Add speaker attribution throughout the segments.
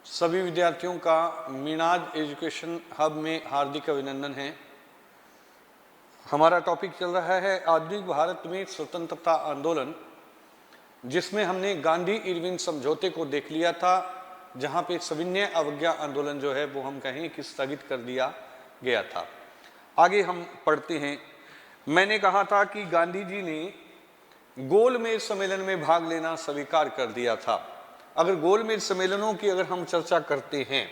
Speaker 1: सभी विद्यार्थियों का मीनाज एजुकेशन हब में हार्दिक अभिनंदन है। हमारा टॉपिक चल रहा है आधुनिक भारत में स्वतंत्रता आंदोलन, जिसमें हमने गांधी इरविन समझौते को देख लिया था, जहां पे सविनय अवज्ञा आंदोलन जो है वो हम कहें कि स्थगित कर दिया गया था। आगे हम पढ़ते हैं। मैंने कहा था कि गांधी जी ने गोलमेज सम्मेलन में भाग लेना स्वीकार कर दिया था। अगर गोलमेज सम्मेलनों की अगर हम चर्चा करते हैं,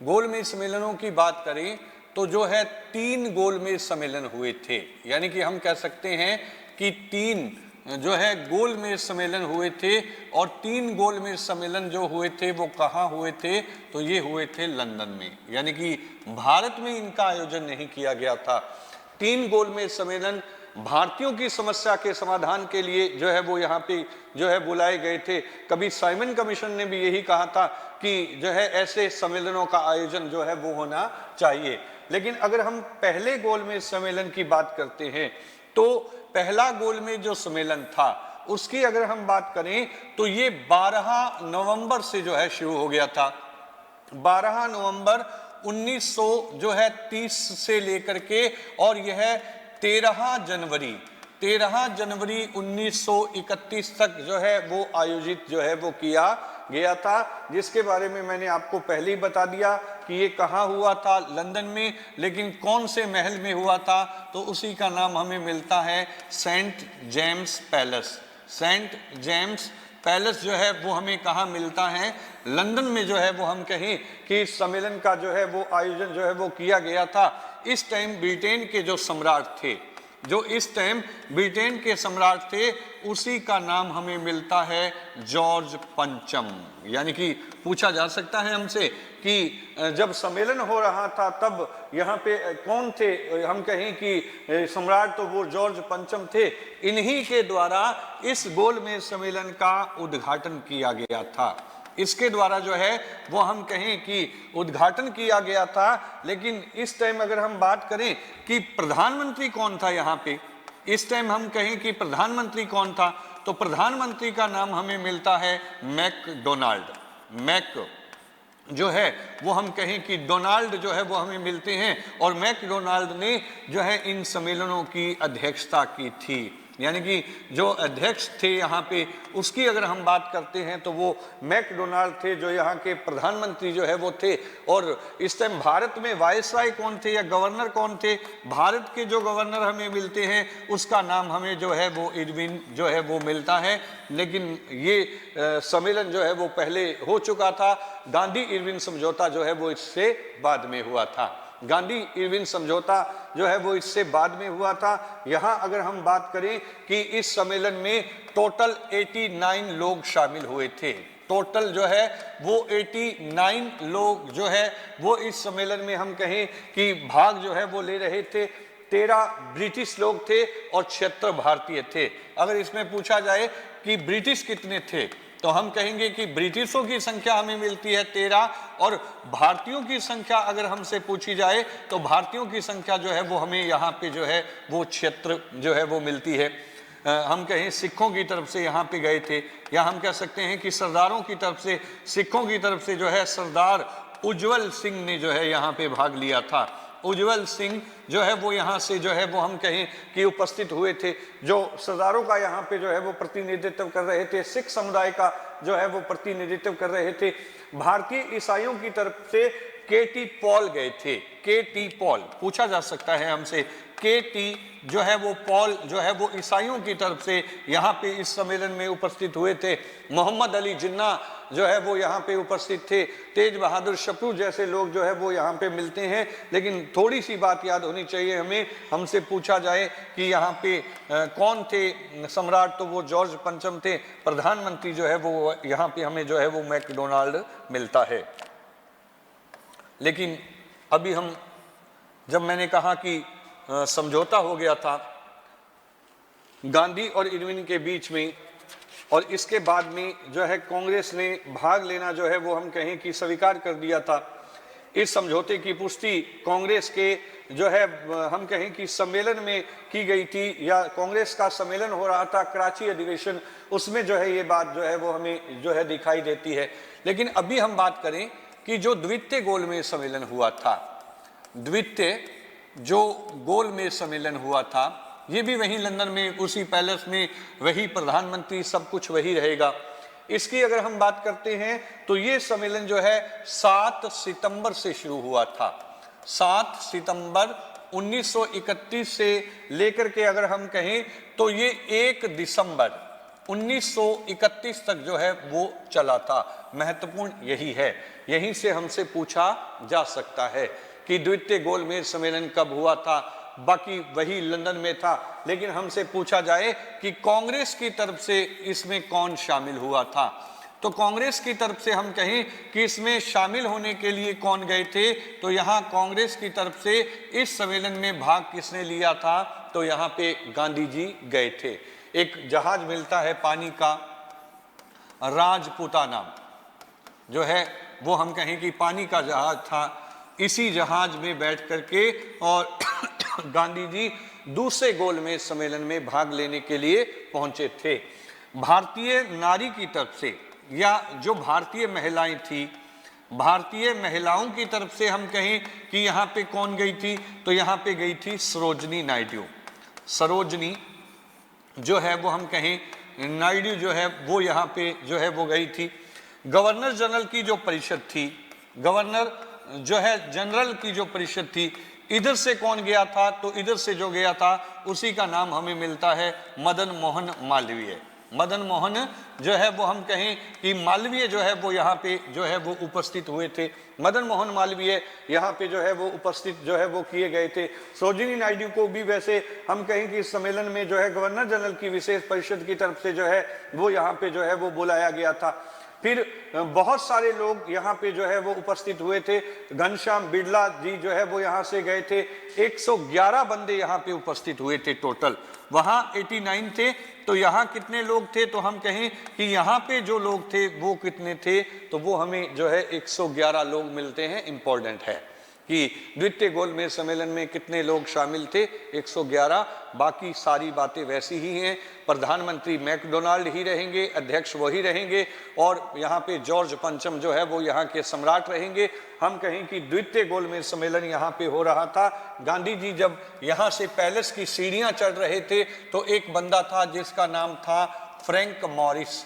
Speaker 1: गोलमेज सम्मेलनों की बात करें तो जो है 3 गोलमेज सम्मेलन हुए थे, यानी कि हम कह सकते हैं कि 3 जो है गोलमेज सम्मेलन हुए थे। और 3 गोलमेज सम्मेलन जो हुए थे वो कहाँ हुए थे? तो ये हुए थे लंदन में, यानी कि भारत में इनका आयोजन नहीं किया गया था। 3 गोलमेज सम्मेलन भारतीयों की समस्या के समाधान के लिए जो है वो यहाँ पे जो है बुलाए गए थे। कभी साइमन कमीशन ने भी यही कहा था कि जो है ऐसे सम्मेलनों का आयोजन जो है वो होना चाहिए। लेकिन अगर हम पहले गोलमेज सम्मेलन की बात करते हैं तो पहला गोलमेज जो सम्मेलन था उसकी अगर हम बात करें तो ये 12 नवंबर से जो है शुरू हो गया था। 12 नवंबर 1930 से लेकर के और यह 13 जनवरी 1931 तक जो है वो आयोजित जो है वो किया गया था, जिसके बारे में मैंने आपको पहले ही बता दिया कि ये कहाँ हुआ था, लंदन में। लेकिन कौन से महल में हुआ था? तो उसी का नाम हमें मिलता है Saint James Palace. Saint James Palace जो है वो हमें कहाँ मिलता है? लंदन में जो है वो हम कहें कि इस सम्मेलन का जो है वो आयोजन जो है वो किया गया था। इस टाइम ब्रिटेन के जो सम्राट थे, उसी का नाम हमें मिलता है जॉर्ज पंचम। यानी कि पूछा जा सकता है हमसे कि जब सम्मेलन हो रहा था तब यहाँ पे कौन थे? हम कहें कि सम्राट तो वो जॉर्ज पंचम थे। इन्हीं के द्वारा इस गोलमेज सम्मेलन का उद्घाटन किया गया था। इसके द्वारा जो है वो हम कहें कि उद्घाटन किया गया था। लेकिन इस टाइम अगर हम बात करें कि प्रधानमंत्री कौन था यहाँ पे, इस टाइम हम कहें कि प्रधानमंत्री कौन था, तो प्रधानमंत्री का नाम हमें मिलता है मैकडोनाल्ड। मैक जो है वो हम कहें कि डोनाल्ड जो है वो हमें मिलते हैं, और मैकडोनाल्ड ने जो है इन सम्मेलनों की अध्यक्षता की थी। यानी कि जो अध्यक्ष थे यहाँ पे, उसकी अगर हम बात करते हैं तो वो मैकडोनाल्ड थे, जो यहाँ के प्रधानमंत्री जो है वो थे। और इस टाइम भारत में वायसराय कौन थे या गवर्नर कौन थे? भारत के जो गवर्नर हमें मिलते हैं उसका नाम हमें जो है वो इरविन जो है वो मिलता है। लेकिन ये सम्मेलन जो है वो पहले हो चुका था। गांधी इरविन समझौता जो है वो इससे बाद में हुआ था। गांधी इरविन समझौता जो है वो इससे बाद में हुआ था। यहाँ अगर हम बात करें कि इस सम्मेलन में टोटल 89 लोग शामिल हुए थे। टोटल जो है वो 89 लोग जो है वो इस सम्मेलन में हम कहें कि भाग जो है वो ले रहे थे। 13 ब्रिटिश लोग थे और 76 भारतीय थे। अगर इसमें पूछा जाए कि ब्रिटिश कितने थे तो हम कहेंगे कि ब्रिटिशों की संख्या हमें मिलती है 13, और भारतीयों की संख्या अगर हमसे पूछी जाए तो भारतीयों की संख्या जो है वो हमें यहाँ पे जो है वो क्षेत्र जो है वो मिलती है। हम कहें सिखों की तरफ से यहाँ पे गए थे, या हम कह सकते हैं कि सरदारों की तरफ से, सिखों की तरफ से जो है सरदार उज्जवल सिंह ने जो है यहाँ पे भाग लिया था। उज्जवल सिंह जो है वो यहाँ से जो है वो हम कहें कि उपस्थित हुए थे, जो सरदारों का यहाँ पे जो है वो प्रतिनिधित्व कर रहे थे, सिख समुदाय का जो है वो प्रतिनिधित्व कर रहे थे। भारतीय ईसाइयों की तरफ से केटी पॉल गए थे। केटी पॉल पूछा जा सकता है हमसे, केटी जो है वो पॉल जो है वो ईसाइयों की तरफ से यहाँ पे इस सम्मेलन में उपस्थित हुए थे। मोहम्मद अली जिन्ना जो है वो यहाँ पे उपस्थित थे। तेज बहादुर शपरू जैसे लोग जो है वो यहाँ पे मिलते हैं। लेकिन थोड़ी सी बात याद होनी चाहिए हमें, हमसे पूछा जाए कि यहाँ पे कौन थे सम्राट, तो वो जॉर्ज पंचम थे। प्रधानमंत्री जो है वो यहाँ पे हमें जो है वो मैकडोनाल्ड मिलता है। लेकिन अभी हम, जब मैंने कहा कि समझौता हो गया था गांधी और इरविन के बीच में, और इसके बाद में जो है कांग्रेस ने भाग लेना जो है वो हम कहें कि स्वीकार कर दिया था। इस समझौते की पुष्टि कांग्रेस के जो है हम कहें कि सम्मेलन में की गई थी, या कांग्रेस का सम्मेलन हो रहा था कराची अधिवेशन, उसमें जो है ये बात जो है वो हमें जो है दिखाई देती है। लेकिन अभी हम बात करें कि जो द्वितीय गोलमेज सम्मेलन हुआ था, द्वितीय जो गोलमेज सम्मेलन हुआ था, ये भी वहीं लंदन में उसी पैलेस में, वही प्रधानमंत्री, सब कुछ वही रहेगा। इसकी अगर हम बात करते हैं तो ये सम्मेलन जो है 7 सितंबर से शुरू हुआ था। 7 सितंबर 1931 से लेकर के अगर हम कहें तो ये 1 दिसंबर 1931 तक जो है वो चला था। महत्वपूर्ण यही है, यहीं से हमसे पूछा जा सकता है कि द्वितीय गोलमेज सम्मेलन कब हुआ था। बाकी वही लंदन में था, लेकिन हमसे पूछा जाए कि कांग्रेस की तरफ से इसमें कौन शामिल हुआ था, तो कांग्रेस की तरफ से हम कहें कि इसमें शामिल होने के लिए कौन गए थे, तो यहाँ कांग्रेस की तरफ से इस सम्मेलन में भाग किसने लिया था, तो यहाँ पे गांधी जी गए थे। एक जहाज मिलता है पानी का, राजपुताना जो है वो हम कहें कि पानी का जहाज था। इसी जहाज में बैठ करके और गांधी जी दूसरे गोलमेज सम्मेलन में भाग लेने के लिए पहुंचे थे। भारतीय नारी की तरफ से, या जो भारतीय महिलाएं थी, भारतीय महिलाओं की तरफ से हम कहें कि यहाँ पे कौन गई थी, तो यहाँ पे गई थी सरोजनी नायडू। सरोजनी जो है वो हम कहें नायडू जो है वो यहाँ पे जो है वो गई थी। गवर्नर जनरल की जो परिषद थी, गवर्नर जो है जनरल की जो परिषद थी, इधर से कौन गया था, तो इधर से जो गया था उसी का नाम हमें मिलता है मदन मोहन मालवीय। मदन मोहन जो है वो हम कहें कि मालवीय जो है वो यहाँ पे जो है वो उपस्थित हुए थे। मदन मोहन मालवीय यहाँ पे जो है वो उपस्थित जो है वो किए गए थे। सरोजिनी नायडू को भी वैसे हम कहें कि इस सम्मेलन में जो है गवर्नर जनरल की विशेष परिषद की तरफ से जो है वो यहाँ पे जो है वो बुलाया गया था। फिर बहुत सारे लोग यहाँ पे जो है वो उपस्थित हुए थे। घनश्याम बिड़ला जी जो है वो यहाँ से गए थे। 111 बंदे यहाँ पे उपस्थित हुए थे टोटल, वहाँ 89 थे। तो यहाँ कितने लोग थे, तो हम कहें कि यहाँ पे जो लोग थे वो कितने थे, तो वो हमें जो है 111 लोग मिलते हैं। इंपॉर्टेंट है कि द्वितीय गोलमेज सम्मेलन में कितने लोग शामिल थे, 111। बाकी सारी बातें वैसी ही हैं। प्रधानमंत्री मैकडोनाल्ड ही रहेंगे, अध्यक्ष वही रहेंगे, और यहाँ पे जॉर्ज पंचम जो है वो यहाँ के सम्राट रहेंगे। हम कहें कि द्वितीय गोलमेज सम्मेलन यहाँ पे हो रहा था। गांधी जी जब यहाँ से पैलेस की सीढ़ियाँ चढ़ रहे थे तो एक बंदा था जिसका नाम था फ्रैंक मॉरिस।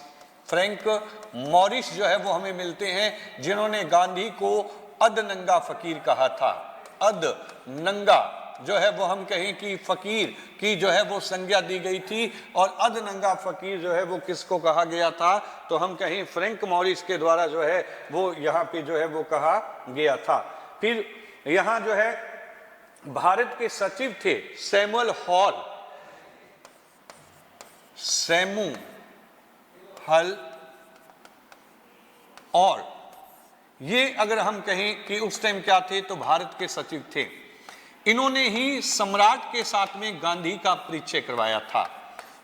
Speaker 1: फ्रैंक मॉरिस जो है वो हमें मिलते हैं, जिन्होंने गांधी को अदनंगा फकीर कहा था। अदनंगा जो है वो हम कहें कि फकीर की जो है वो संज्ञा दी गई थी, और अदनंगा फकीर जो है वो किसको कहा गया था, तो हम कहें फ्रैंक मॉरिस के द्वारा जो है वो यहाँ पे जो है वो कहा गया था। फिर यहाँ जो है भारत के सचिव थे सैमुअल हॉल, सैमुअल, और ये अगर हम कहें कि उस टाइम क्या थे, तो भारत के सचिव थे। इन्होंने ही सम्राट के साथ में गांधी का परिचय करवाया था।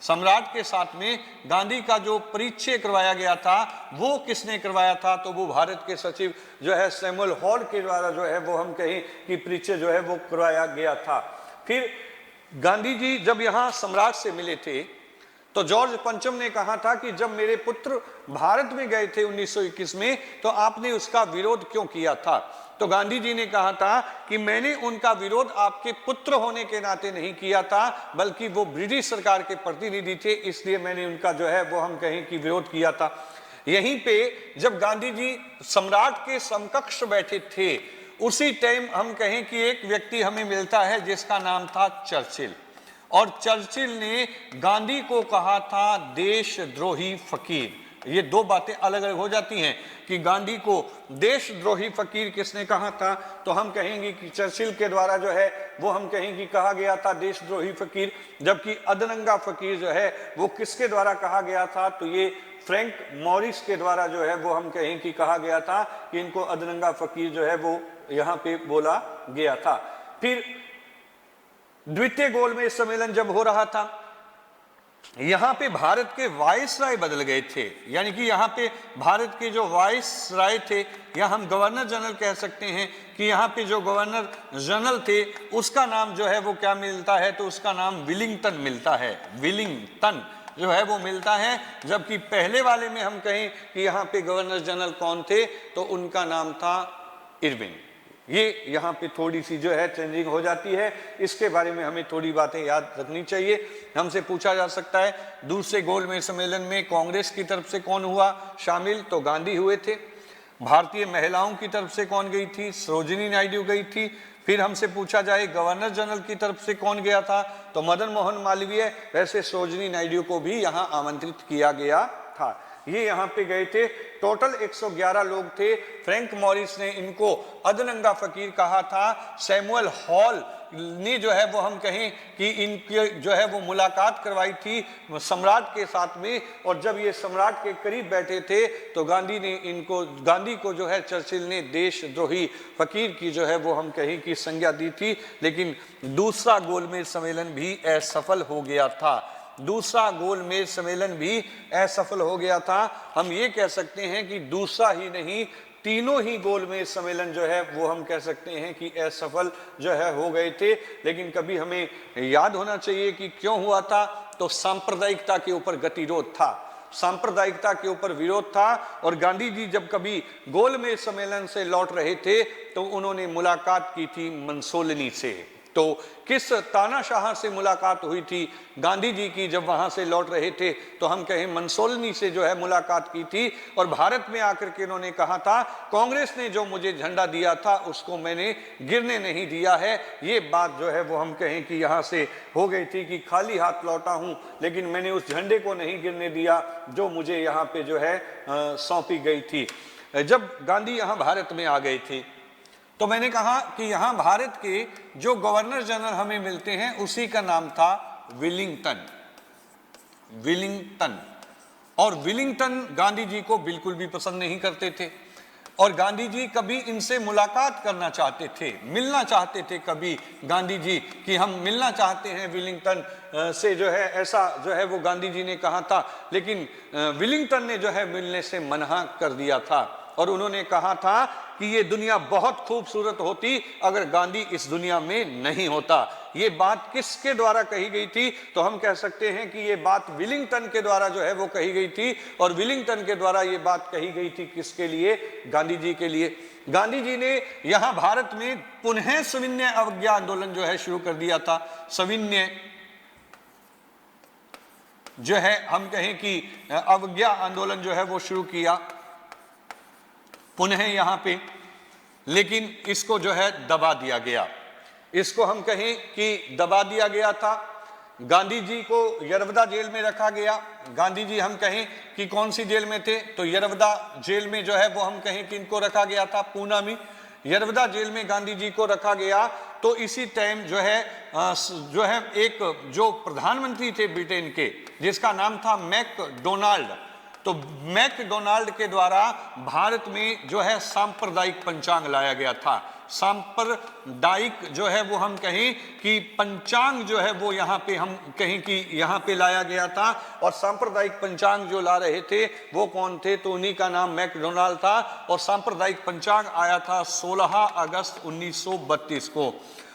Speaker 1: सम्राट के साथ में गांधी का जो परिचय करवाया गया था वो किसने करवाया था, तो वो भारत के सचिव जो है सैमुअल हॉल के द्वारा जो है वो हम कहें कि परिचय जो है वो करवाया गया था। फिर गांधी जी जब यहाँ सम्राट से मिले थे तो जॉर्ज पंचम ने कहा था कि जब मेरे पुत्र भारत में गए थे 1921 में, तो आपने उसका विरोध क्यों किया था। तो गांधी जी ने कहा था कि मैंने उनका विरोध आपके पुत्र होने के नाते नहीं किया था, बल्कि वो ब्रिटिश सरकार के प्रतिनिधि थे, इसलिए मैंने उनका जो है वो हम कहें कि विरोध किया था। यहीं पे जब गांधी जी सम्राट के समकक्ष बैठे थे, उसी टाइम हम कहें कि एक व्यक्ति हमें मिलता है जिसका नाम था चर्चिल, और चर्चिल ने गांधी को कहा था देशद्रोही फकीर। ये दो बातें अलग अलग हो जाती हैं कि गांधी को देशद्रोही फकीर किसने कहा था, तो हम कहेंगे कि चर्चिल के द्वारा जो है वो हम कहेंगे कहा गया था देशद्रोही फकीर, जबकि अदनंगा फकीर जो है वो किसके द्वारा कहा गया था, तो ये फ्रैंक मॉरिस के द्वारा जो है वो हम कहें कि कहा गया था कि इनको अदनंगा फकीर जो है वो यहाँ पे बोला गया था। फिर द्वितीय गोलमेज सम्मेलन जब हो रहा था यहाँ पे भारत के वाइसराय बदल गए थे, यानी कि यहाँ पे भारत के जो वाइसराय थे, या हम गवर्नर जनरल कह सकते हैं कि यहाँ पे जो गवर्नर जनरल थे उसका नाम जो है वो क्या मिलता है, तो उसका नाम विलिंगटन मिलता है, विलिंगटन जो है वो मिलता है। जबकि पहले वाले में हम कहें कि यहाँ पे गवर्नर जनरल कौन थे, तो उनका नाम था इरविन। ये यहाँ पे थोड़ी सी जो है चेंजिंग हो जाती है, इसके बारे में हमें थोड़ी बातें याद रखनी चाहिए। हमसे पूछा जा सकता है दूसरे गोलमेज सम्मेलन में कांग्रेस की तरफ से कौन हुआ शामिल, तो गांधी हुए थे। भारतीय महिलाओं की तरफ से कौन गई थी, सरोजिनी नायडू गई थी। फिर हमसे पूछा जाए गवर्नर जनरल की तरफ से कौन गया था, तो मदन मोहन मालवीय। वैसे सरोजिनी नायडू को भी यहाँ आमंत्रित किया गया था, ये यहाँ पे गए थे। टोटल 111 लोग थे। फ्रैंक मॉरिस ने इनको अदनंगा फकीर कहा था। सैमुअल हॉल ने जो है वो हम कहें कि इनकी जो है वो मुलाकात करवाई थी सम्राट के साथ में, और जब ये सम्राट के करीब बैठे थे तो गांधी को जो है चर्चिल ने देशद्रोही फकीर की जो है वो हम कहें कि संज्ञा दी थी। लेकिन दूसरा गोलमेज सम्मेलन भी असफल हो गया था, दूसरा गोलमेज सम्मेलन भी असफल हो गया था। हम ये कह सकते हैं कि दूसरा ही नहीं, तीनों ही गोलमेज सम्मेलन जो है वो हम कह सकते हैं कि असफल जो है हो गए थे। लेकिन कभी हमें याद होना चाहिए कि क्यों हुआ था, तो सांप्रदायिकता के ऊपर गतिरोध था, सांप्रदायिकता के ऊपर विरोध था। और गांधी जी जब कभी गोलमेज सम्मेलन से लौट रहे थे तो उन्होंने मुलाकात की थी मंसोलिनी से। तो किस तानाशाह से मुलाकात हुई थी गांधी जी की जब वहां से लौट रहे थे, तो हम कहें मंसोलिनी से जो है मुलाकात की थी। और भारत में आकर के इन्होंने कहा था कांग्रेस ने जो मुझे झंडा दिया था उसको मैंने गिरने नहीं दिया है। ये बात जो है वो हम कहें कि यहाँ से हो गई थी कि खाली हाथ लौटा हूं, लेकिन मैंने उस झंडे को नहीं गिरने दिया जो मुझे यहाँ पे जो है सौंपी गई थी। जब गांधी यहाँ भारत में आ गए थे तो मैंने कहा कि यहाँ भारत के जो गवर्नर जनरल हमें मिलते हैं उसी का नाम था विलिंगटन, विलिंगटन। और विलिंगटन गांधी जी को बिल्कुल भी पसंद नहीं करते थे, और गांधी जी कभी इनसे मुलाकात करना चाहते थे, मिलना चाहते थे कभी गांधी जी कि हम मिलना चाहते हैं विलिंगटन से, जो है ऐसा जो है वो गांधी जी ने कहा था। लेकिन विलिंगटन ने जो है मिलने से मना कर दिया था, और उन्होंने कहा था कि ये दुनिया बहुत खूबसूरत होती अगर गांधी इस दुनिया में नहीं होता। ये बात किसके द्वारा कही गई थी, तो हम कह सकते हैं कि ये बात विलिंगटन के द्वारा जो है वो कही गई थी। और विलिंगटन के द्वारा ये बात कही गई थी किसके लिए, गांधी जी के लिए। गांधी जी ने यहाँ भारत में पुनः सविनय अवज्ञा आंदोलन जो है शुरू कर दिया था। सविनय जो है हम कहें कि अवज्ञा आंदोलन जो है वो शुरू किया पुनः यहाँ पे, लेकिन इसको जो है दबा दिया गया। इसको हम कहें कि दबा दिया गया था। गांधी जी को यरवदा जेल में रखा गया। गांधी जी हम कहें कि कौन सी जेल में थे, तो यरवदा जेल में जो है वो हम कहें कि इनको रखा गया था, पूना में यरवदा जेल में गांधी जी को रखा गया। तो इसी टाइम जो है एक जो प्रधानमंत्री थे ब्रिटेन के, जिसका नाम था मैकडोनाल्ड, तो मैकडोनाल्ड के द्वारा भारत में जो है सांप्रदायिक पंचांग लाया गया था। सांप्रदायिक जो है वो हम कहें कि पंचांग जो है वो यहाँ पे हम कहें कि यहाँ पे लाया गया था। और सांप्रदायिक पंचांग जो ला रहे थे वो कौन थे, तो उन्हीं का नाम मैकडोनाल्ड था। और सांप्रदायिक पंचांग आया था 16 अगस्त 1932 को।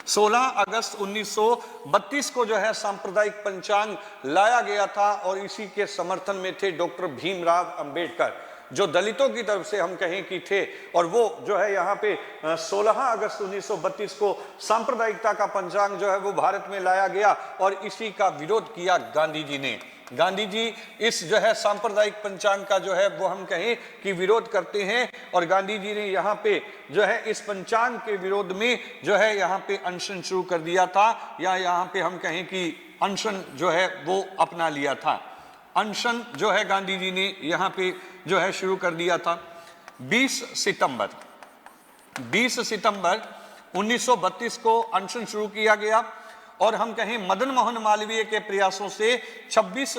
Speaker 1: 16 अगस्त 1932 को जो है सांप्रदायिक पंचांग लाया गया था, और इसी के समर्थन में थे डॉक्टर भीमराव अंबेडकर, जो दलितों की तरफ से हम कहें कि थे। और वो जो है यहाँ पे 16 अगस्त 1932 को सांप्रदायिकता का पंचांग जो है वो भारत में लाया गया, और इसी का विरोध किया गांधी जी ने। गांधी जी इस जो है सांप्रदायिक पंचांग का जो है वो हम कहें कि विरोध करते हैं, और गांधी जी ने यहाँ पे जो है इस पंचांग के विरोध में जो है यहाँ पे अनशन शुरू कर दिया था, या यहाँ पे हम कहें कि अनशन जो है वो अपना लिया था। अनशन जो है गांधी जी ने यहाँ पे जो है शुरू कर दिया था। 20 सितंबर 1932 को अनशन शुरू किया गया, और हम कहें मदन मोहन मालवीय के प्रयासों से 26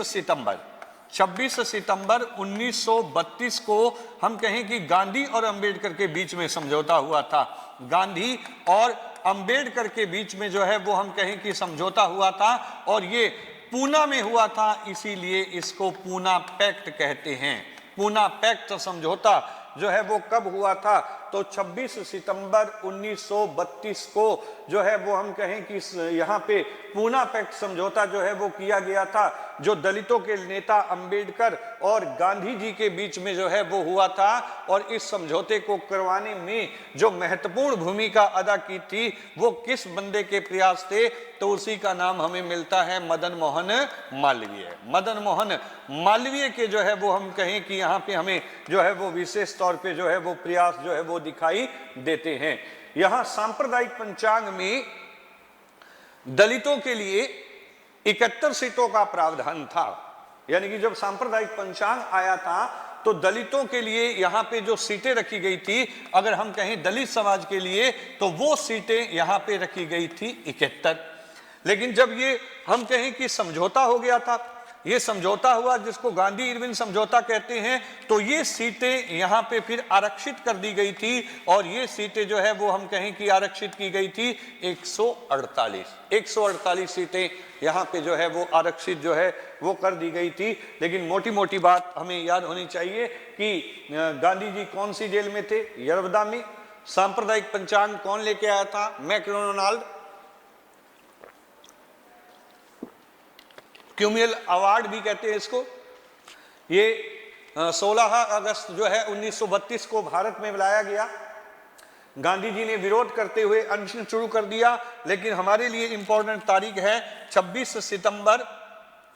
Speaker 1: सितंबर 1932 को हम कहें कि गांधी और अंबेडकर के बीच में समझौता हुआ था। गांधी और अंबेडकर के बीच में जो है वो हम कहें कि समझौता हुआ था, और ये पूना में हुआ था, इसीलिए इसको पूना पैक्ट कहते हैं। पूना पैक्ट समझौता जो है वो कब हुआ था? तो 26 सितंबर 1932 को जो है वो हम कहें कि यहाँ पे पूना पैक्ट समझौता जो है वो किया गया था, जो दलितों के नेता अंबेडकर और गांधी जी के बीच में जो है वो हुआ था। और इस समझौते को करवाने में जो महत्वपूर्ण भूमिका अदा की थी वो किस बंदे के प्रयास थे? तो उसी का नाम हमें मिलता है मदन मोहन मालवीय। मदन मोहन मालवीय के जो है वो हम कहें कि यहाँ पे हमें जो है वो विशेष तौर पे जो है वो प्रयास जो है वो दिखाई देते हैं। यहां सांप्रदायिक पंचांग में दलितों के लिए 71 सीटों का प्रावधान था। यानी कि जब सांप्रदायिक पंचांग आया था तो दलितों के लिए यहां पे जो सीटें रखी गई थी, अगर हम कहें दलित समाज के लिए, तो वो सीटें यहां पे रखी गई थी 71। लेकिन जब ये हम कहें कि समझौता हो गया था, ये समझौता हुआ जिसको गांधी इरविन समझौता कहते हैं, तो ये सीटें यहाँ पे फिर आरक्षित कर दी गई थी। और ये सीटें जो है वो हम कहें कि आरक्षित की गई थी 148 सीटें यहाँ पे जो है वो आरक्षित जो है वो कर दी गई थी। लेकिन मोटी मोटी बात हमें याद होनी चाहिए कि गांधी जी कौन सी जेल में थे? यरवदा में। सांप्रदायिक पंचांग कौन लेके आया था? मैकडोनाल्ड। क्यूमियल अवार्ड भी कहते हैं इसको। ये 16 अगस्त जो है 1932 को भारत में बुलाया गया। गांधी जी ने विरोध करते हुए अनशन शुरू कर दिया, लेकिन हमारे लिए इंपॉर्टेंट तारीख है 26 सितंबर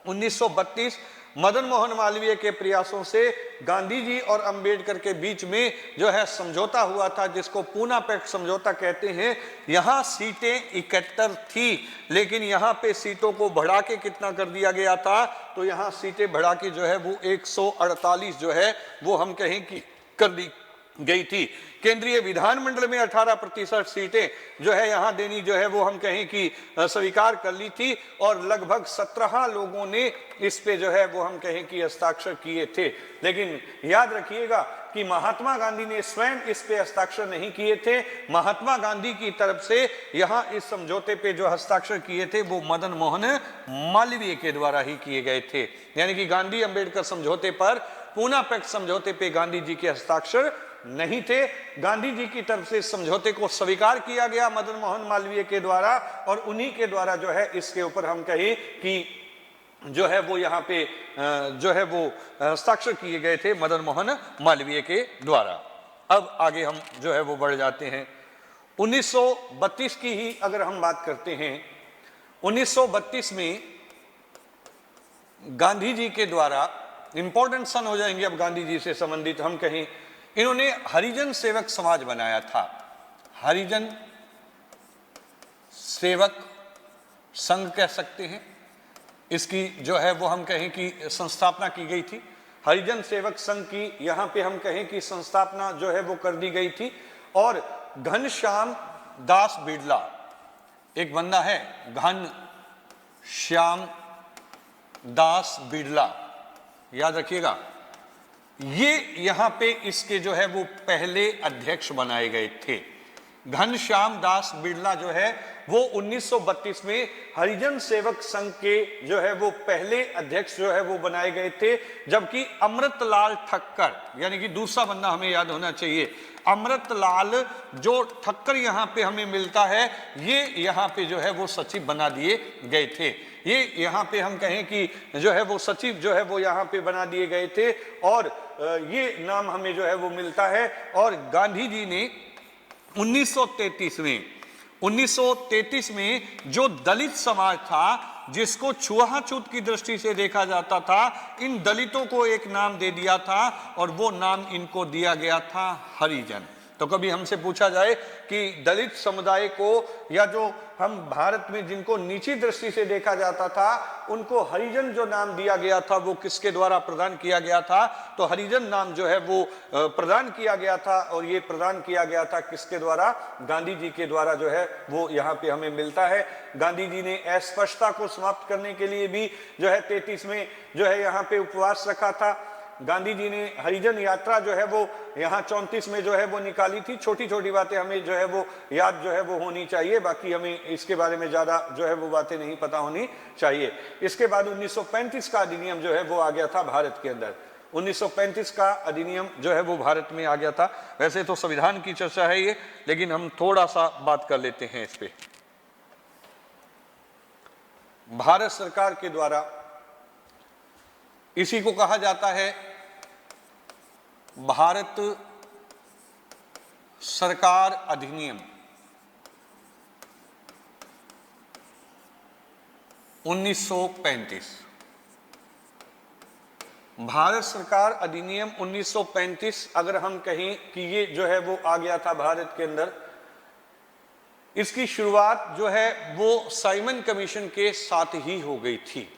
Speaker 1: 1932। मदन मोहन मालवीय के प्रयासों से गांधी जी और अंबेडकर के बीच में जो है समझौता हुआ था, जिसको पूना पैक्ट समझौता कहते हैं। यहां सीटें 71 थी, लेकिन यहां पे सीटों को बढ़ा के कितना कर दिया गया था? तो यहां सीटें बढ़ा के जो है वो 148 जो है वो हम कहें कि कर दी गई थी। केंद्रीय विधानमंडल में 18% सीटें जो है यहां देनी जो है वो हम कहें कि स्वीकार कर ली थी। और लगभग 17 लोगों ने इस पे जो है वो हम कहें कि हस्ताक्षर किए थे। लेकिन याद रखिएगा कि महात्मा गांधी ने स्वयं इस पे हस्ताक्षर नहीं किए थे। महात्मा गांधी की तरफ से यहां इस समझौते पे जो हस्ताक्षर किए थे वो मदन मोहन मालवीय के द्वारा ही किए गए थे। यानी कि गांधी अंबेडकर समझौते पर, पूना पैक्ट समझौते पे गांधी जी के हस्ताक्षर नहीं थे। गांधी जी की तरफ से समझौते को स्वीकार किया गया मदन मोहन मालवीय के द्वारा, और उन्हीं के द्वारा जो है इसके ऊपर हम कहें कि जो है वो यहाँ पे जो है वो हस्ताक्षर किए गए थे मदन मोहन मालवीय के द्वारा। अब आगे हम जो है वो बढ़ जाते हैं। 1932 की ही अगर हम बात करते हैं, 1932 में गांधी जी के द्वारा, इंपॉर्टेंट सन हो जाएंगे अब गांधी जी से संबंधित हम कहें, इन्होंने हरिजन सेवक समाज बनाया था। हरिजन सेवक संघ कह सकते हैं, इसकी जो है वो हम कहें कि संस्थापना की गई थी। हरिजन सेवक संघ की यहाँ पे हम कहें कि संस्थापना जो है वो कर दी गई थी। और घनश्याम दास बिड़ला, एक बंदा है घनश्याम दास बिड़ला, याद रखिएगा, ये यहाँ पे इसके जो है वो पहले अध्यक्ष बनाए गए थे। घनश्याम दास बिड़ला जो है वो 1932 में हरिजन सेवक संघ के जो है वो पहले अध्यक्ष जो है वो बनाए गए थे। जबकि अमृतलाल ठक्कर, यानी कि दूसरा बंदा हमें याद होना चाहिए, अमृतलाल जो ठक्कर यहाँ पे हमें मिलता है, ये यहाँ पे जो है वो सचिव बना दिए गए थे। ये यहाँ पे हम कहें कि जो है वो सचिव जो है वो यहाँ पे बना दिए गए थे, और ये नाम हमें जो है वो मिलता है। और गांधी जी ने 1933 में जो दलित समाज था, जिसको छुआछूत की दृष्टि से देखा जाता था, इन दलितों को एक नाम दे दिया था, और वो नाम इनको दिया गया था हरिजन। तो कभी हमसे पूछा जाए कि दलित समुदाय को, या जो हम भारत में जिनको नीची दृष्टि से देखा जाता था, उनको हरिजन जो नाम दिया गया था वो किसके द्वारा प्रदान किया गया था? तो हरिजन नाम जो है वो प्रदान किया गया था। और ये प्रदान किया गया था किसके द्वारा? गांधी जी के द्वारा जो है वो यहाँ पे हमें मिलता है। गांधी जी ने अस्पृश्यता को समाप्त करने के लिए भी जो है 33 में जो है यहाँ पे उपवास रखा था। गांधी जी ने हरिजन यात्रा जो है वो यहाँ 34 में जो है वो निकाली थी। छोटी छोटी बातें हमें जो है वो याद जो है वो होनी चाहिए, बाकी हमें इसके बारे में ज्यादा जो है वो बातें नहीं पता होनी चाहिए। इसके बाद 1935 का अधिनियम जो है वो आ गया था भारत के अंदर। 1935 का अधिनियम जो है वो भारत में आ गया था। वैसे तो संविधान की चर्चा है ये, लेकिन हम थोड़ा सा बात कर लेते हैं इस पे। भारत सरकार के द्वारा, इसी को कहा जाता है भारत सरकार अधिनियम 1935। भारत सरकार अधिनियम 1935 अगर हम कहें कि ये जो है वो आ गया था भारत के अंदर, इसकी शुरुआत जो है वो साइमन कमीशन के साथ ही हो गई थी।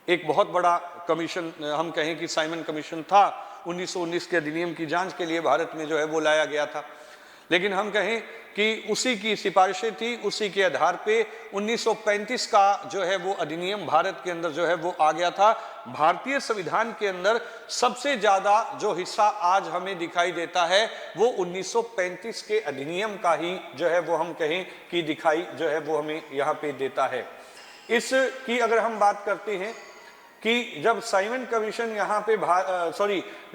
Speaker 1: एक बहुत बड़ा कमीशन, हम कहें कि साइमन कमीशन था, 1919 के अधिनियम की जांच के लिए भारत में जो है वो लाया गया था। लेकिन हम कहें कि उसी की सिफारिशें थी, उसी के आधार पे 1935 का जो है वो अधिनियम भारत के अंदर जो है वो आ गया था। भारतीय संविधान के अंदर सबसे ज्यादा जो हिस्सा आज हमें दिखाई देता है वो 1935 के अधिनियम का ही जो है वो हम कहें कि दिखाई जो है वो हमें यहाँ पे देता है। इसकी अगर हम बात करते हैं कि जब साइमन कमीशन यहाँ पे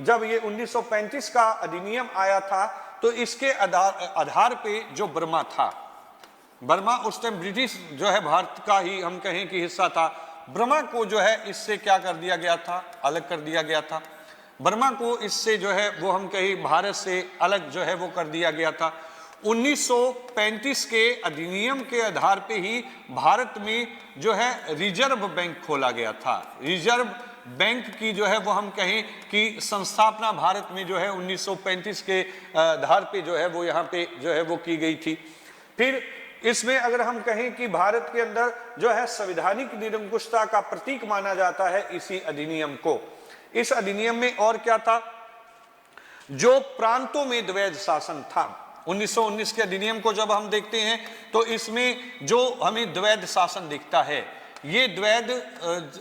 Speaker 1: जब ये 1935 का अधिनियम आया था तो इसके आधार पे जो बर्मा था, बर्मा उस टाइम ब्रिटिश जो है भारत का ही हम कहें कि हिस्सा था, बर्मा को जो है इससे क्या कर दिया गया था, अलग कर दिया गया था। बर्मा को इससे जो है वो हम कहें भारत से अलग जो है वो कर दिया गया था। 1935 के अधिनियम के आधार पे ही भारत में जो है रिजर्व बैंक खोला गया था। रिजर्व बैंक की जो है वो हम कहें कि संस्थापना भारत में जो है 1935 के आधार पे जो है वो यहाँ पे जो है वो की गई थी। फिर इसमें अगर हम कहें कि भारत के अंदर जो है संवैधानिक निरंकुशता का प्रतीक माना जाता है इसी अधिनियम को। इस अधिनियम में और क्या था, जो प्रांतों में द्वैध शासन था, 1919 के अधिनियम को जब हम देखते हैं तो इसमें जो हमें द्वैध शासन दिखता है, ये द्वैध,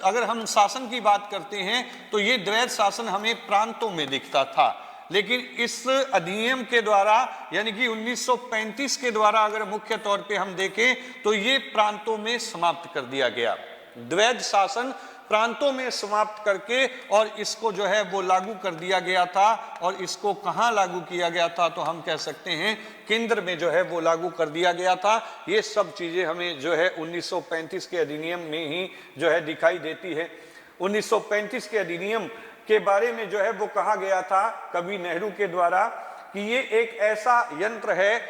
Speaker 1: अगर हम शासन की बात करते हैं तो ये द्वैध शासन हमें प्रांतों में दिखता था। लेकिन इस अधिनियम के द्वारा यानी कि 1935 के द्वारा अगर मुख्य तौर पे हम देखें तो ये प्रांतों में समाप्त कर दिया गया। द्वैध शासन प्रांतों में समाप्त करके और इसको जो है वो लागू कर दिया गया था। और इसको कहाँ लागू किया गया था, तो हम कह सकते हैं केंद्र में जो है वो लागू कर दिया गया था। ये सब चीजें हमें जो है 1935 के अधिनियम में ही जो है दिखाई देती है। 1935 के अधिनियम के बारे में जो है वो कहा गया था कवि नेहरू के द्वारा कि ये एक ऐसा यंत्र है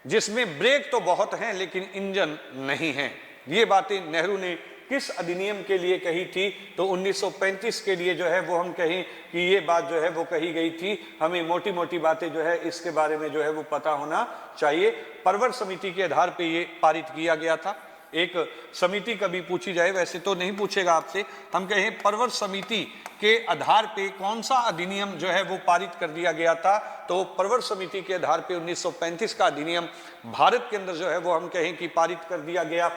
Speaker 1: जिसमें ब्रेक तो बहुत हैं लेकिन इंजन नहीं है। ये बातें नेहरू ने किस अधिनियम के लिए कही थी, तो 1935 के लिए जो है वो हम कहें कि ये बात जो है वो कही गई थी। हमें मोटी मोटी बातें जो है इसके बारे में जो है वो पता होना चाहिए। परवर समिति के आधार पे ये पारित किया गया था। एक समिति कभी पूछी जाए, वैसे तो नहीं पूछेगा आपसे, हम कहें परवर समिति के आधार पे कौन सा अधिनियम जो है वो पारित कर दिया गया था, तो परवर समिति के आधार पे 1935 का अधिनियम भारत के अंदर जो है वो हम कहें कि पारित कर दिया गया।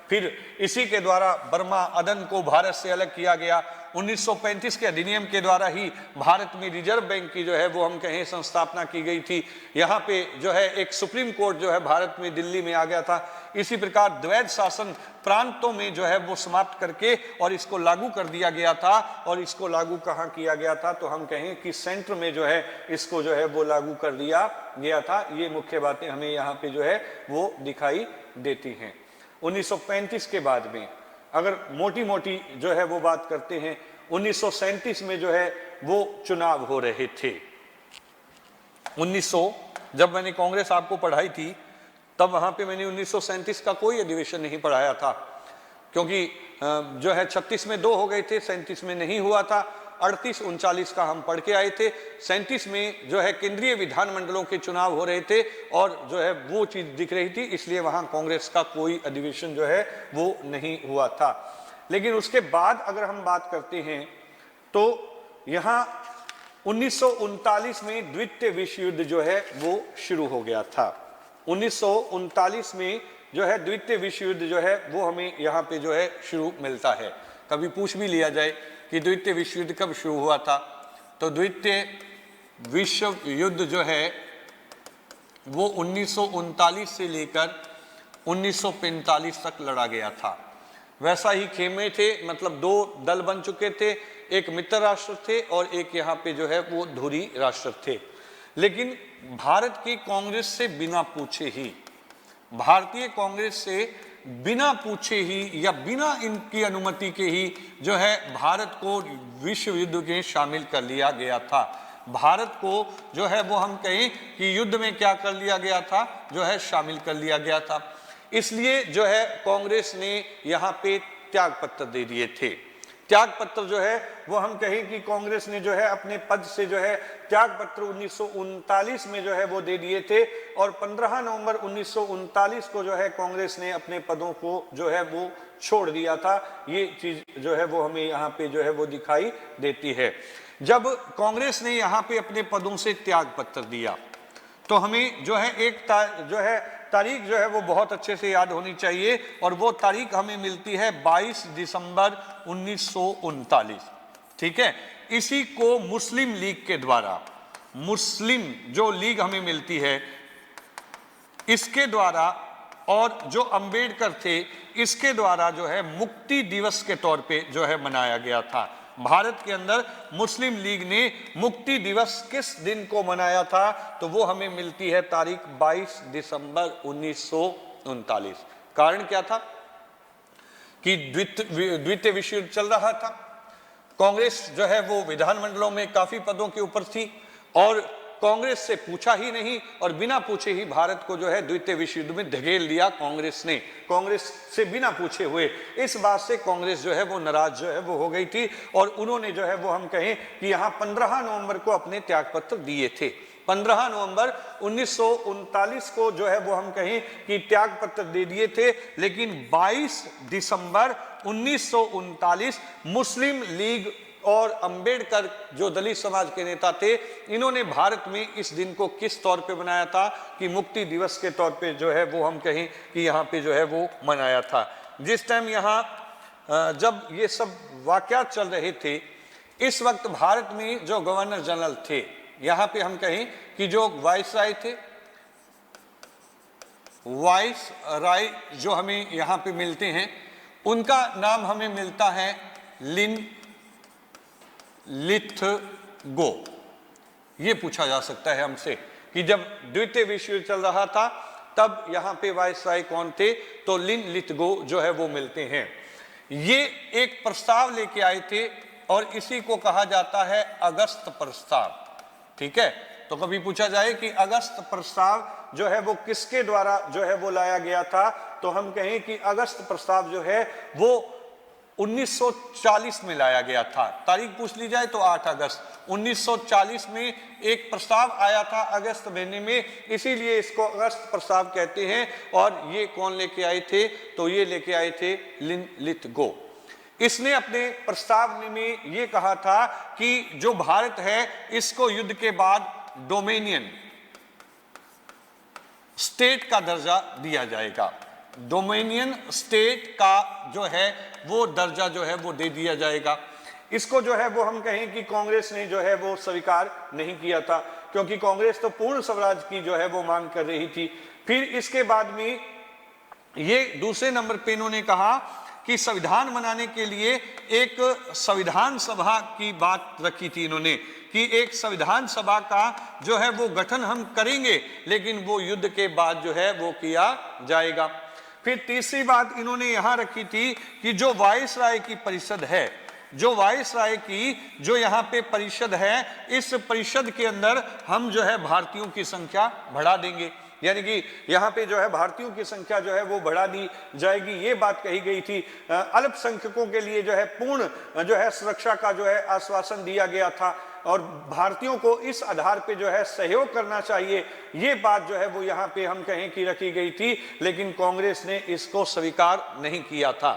Speaker 1: फिर इसी के द्वारा बर्मा अदन को भारत से अलग किया गया। 1935 के अधिनियम के द्वारा ही भारत में रिजर्व बैंक की जो है वो हम कहें संस्थापना की गई थी। यहाँ पे जो है एक सुप्रीम कोर्ट जो है भारत में दिल्ली में आ गया था। इसी प्रकार द्वैध शासन प्रांतों में जो है वो समाप्त करके और इसको लागू कर दिया गया था। और इसको लागू कहाँ किया गया था, तो हम कहें कि सेंटर में जो है इसको जो है वो लागू कर दिया गया था। ये मुख्य बातें हमें यहाँ पे जो है वो दिखाई देती हैं। 1935 के बाद में अगर मोटी मोटी जो है वो बात करते हैं, 1937 में जो है वो चुनाव हो रहे थे। 1900 जब मैंने कांग्रेस आपको पढ़ाई थी तब वहां पे मैंने 1937 का कोई अधिवेशन नहीं पढ़ाया था, क्योंकि जो है 36 में 2 हो गए थे, 37 में नहीं हुआ था। 38-39 का हम पढ़ के आए थे। 37 में जो है केंद्रीय विधानमंडलों के चुनाव हो रहे थे और जो है वो चीज दिख रही थी, इसलिए वहां कांग्रेस का कोई अधिवेशन जो है वो नहीं हुआ था। लेकिन उसके बाद अगर हम बात करते हैं तो यहाँ 1939 में द्वितीय विश्व युद्ध जो है वो शुरू हो गया था। 1939 में जो है द्वितीय विश्व युद्ध जो है वो हमें यहाँ पे जो है शुरू मिलता है। कभी पूछ भी लिया जाए कि द्वितीय विश्व युद्ध कब शुरू हुआ था, तो द्वितीय विश्व युद्ध जो है वो 1939 से लेकर 1945 तक लड़ा गया था। वैसा ही खेमे थे, मतलब दो दल बन चुके थे, एक मित्र राष्ट्र थे और एक यहाँ पे जो है वो धुरी राष्ट्र थे। लेकिन भारत की कांग्रेस से बिना पूछे ही, भारतीय कांग्रेस से बिना पूछे ही या बिना इनकी अनुमति के ही जो है भारत को विश्व युद्ध में शामिल कर लिया गया था। भारत को जो है वो हम कहें कि युद्ध में क्या कर लिया गया था, जो है शामिल कर लिया गया था। इसलिए जो है कांग्रेस ने यहाँ पे त्याग पत्र दे दिए थे। त्याग पत्र जो है वो हम कहें कि कांग्रेस ने जो है अपने पद से जो है त्याग पत्र 1939 में जो है वो दे दिए थे और 15 नवंबर 1939 को जो है कांग्रेस ने अपने पदों को जो है वो छोड़ दिया था। ये चीज जो है वो हमें यहाँ पे जो है वो दिखाई देती है। जब कांग्रेस ने यहाँ पे अपने पदों से त्याग पत्र दिया तो हमें जो है एक तारीख जो है वो बहुत अच्छे से याद होनी चाहिए और वो तारीख हमें मिलती है 22 दिसंबर 1939। ठीक है, इसी को मुस्लिम लीग के द्वारा, मुस्लिम जो लीग हमें मिलती है इसके द्वारा और जो अंबेडकर थे इसके द्वारा जो है मुक्ति दिवस के तौर पे जो है मनाया गया था। भारत के अंदर मुस्लिम लीग ने मुक्ति दिवस किस दिन को मनाया था, तो वो हमें मिलती है तारीख 22 दिसंबर 1939। कारण क्या था कि द्वितीय विश्व युद्ध चल रहा था, कांग्रेस जो है वो विधानमंडलों में काफी पदों के ऊपर थी और कांग्रेस से पूछा ही नहीं और बिना पूछे ही भारत को जो है द्वितीय विश्व युद्ध में धकेल दिया कांग्रेस ने। कांग्रेस से बिना पूछे हुए, इस बात से कांग्रेस जो है वो नाराज जो है वो हो गई थी और उन्होंने जो है वो हम कहें कि यहाँ 15 नवंबर को अपने त्यागपत्र दिए थे। 15 नवंबर 1939 को जो है वो हम कहें कि त्यागपत्र दे दिए थे, लेकिन 22 दिसंबर 1939 मुस्लिम लीग और अंबेडकर जो दलित समाज के नेता थे, इन्होंने भारत में इस दिन को किस तौर पे मनाया था कि मुक्ति दिवस के तौर पे जो है वो हम कहें कि यहाँ पे जो है वो मनाया था। जिस टाइम यहाँ जब ये सब वाकयात चल रहे थे, इस वक्त भारत में जो गवर्नर जनरल थे, यहाँ पे हम कहें कि जो वायसराय थे, वायसराय जो हमें यहाँ पे मिलते हैं, उनका नाम हमें मिलता है लिन लिथगो। ये पूछा जा सकता है हमसे कि जब द्वितीय विश्व युद्ध चल रहा था तब यहाँ पे वायसराय कौन थे, तो लिन लिथगो जो है वो मिलते हैं। ये एक प्रस्ताव लेके आए थे और इसी को कहा जाता है अगस्त प्रस्ताव। ठीक है, तो कभी पूछा जाए कि अगस्त प्रस्ताव जो है वो किसके द्वारा जो है वो लाया गया था, तो हम कहें कि अगस्त प्रस्ताव जो है वो 1940 में लाया गया था। तारीख पूछ ली जाए तो 8 अगस्त 1940 में एक प्रस्ताव आया था अगस्त महीने में, इसीलिए इसको अगस्त प्रस्ताव कहते हैं। और ये कौन लेके आए थे, तो ये लेके आए थे लिन लिथगो। इसने अपने प्रस्ताव में ये कहा था कि जो भारत है इसको युद्ध के बाद डोमिनियन स्टेट का दर्जा दिया जाएगा। डोमिनियन स्टेट का जो है वो दर्जा जो है वो दे दिया जाएगा। इसको जो है वो हम कहें कि कांग्रेस ने जो है वो स्वीकार नहीं किया था, क्योंकि कांग्रेस तो पूर्ण स्वराज की जो है वो मांग कर रही थी। फिर इसके बाद में ये दूसरे नंबर पे इन्होंने कहा कि संविधान बनाने के लिए एक संविधान सभा की बात रखी थी इन्होंने कि एक संविधान सभा का जो है वो गठन हम करेंगे, लेकिन वो युद्ध के बाद जो है वो किया जाएगा। फिर तीसरी बात इन्होंने यहां रखी थी कि जो वायसराय की परिषद है, जो वायसराय की जो यहाँ पे परिषद है, इस परिषद के अंदर हम जो है भारतीयों की संख्या बढ़ा देंगे, यानी कि यहाँ पे जो है भारतीयों की संख्या जो है वो बढ़ा दी जाएगी। ये बात कही गई थी। अल्पसंख्यकों के लिए जो है पूर्ण जो है सुरक्षा का जो है आश्वासन दिया गया था और भारतीयों को इस आधार पे जो है सहयोग करना चाहिए, ये बात जो है वो यहाँ पे हम कहें कि रखी गई थी, लेकिन कांग्रेस ने इसको स्वीकार नहीं किया था।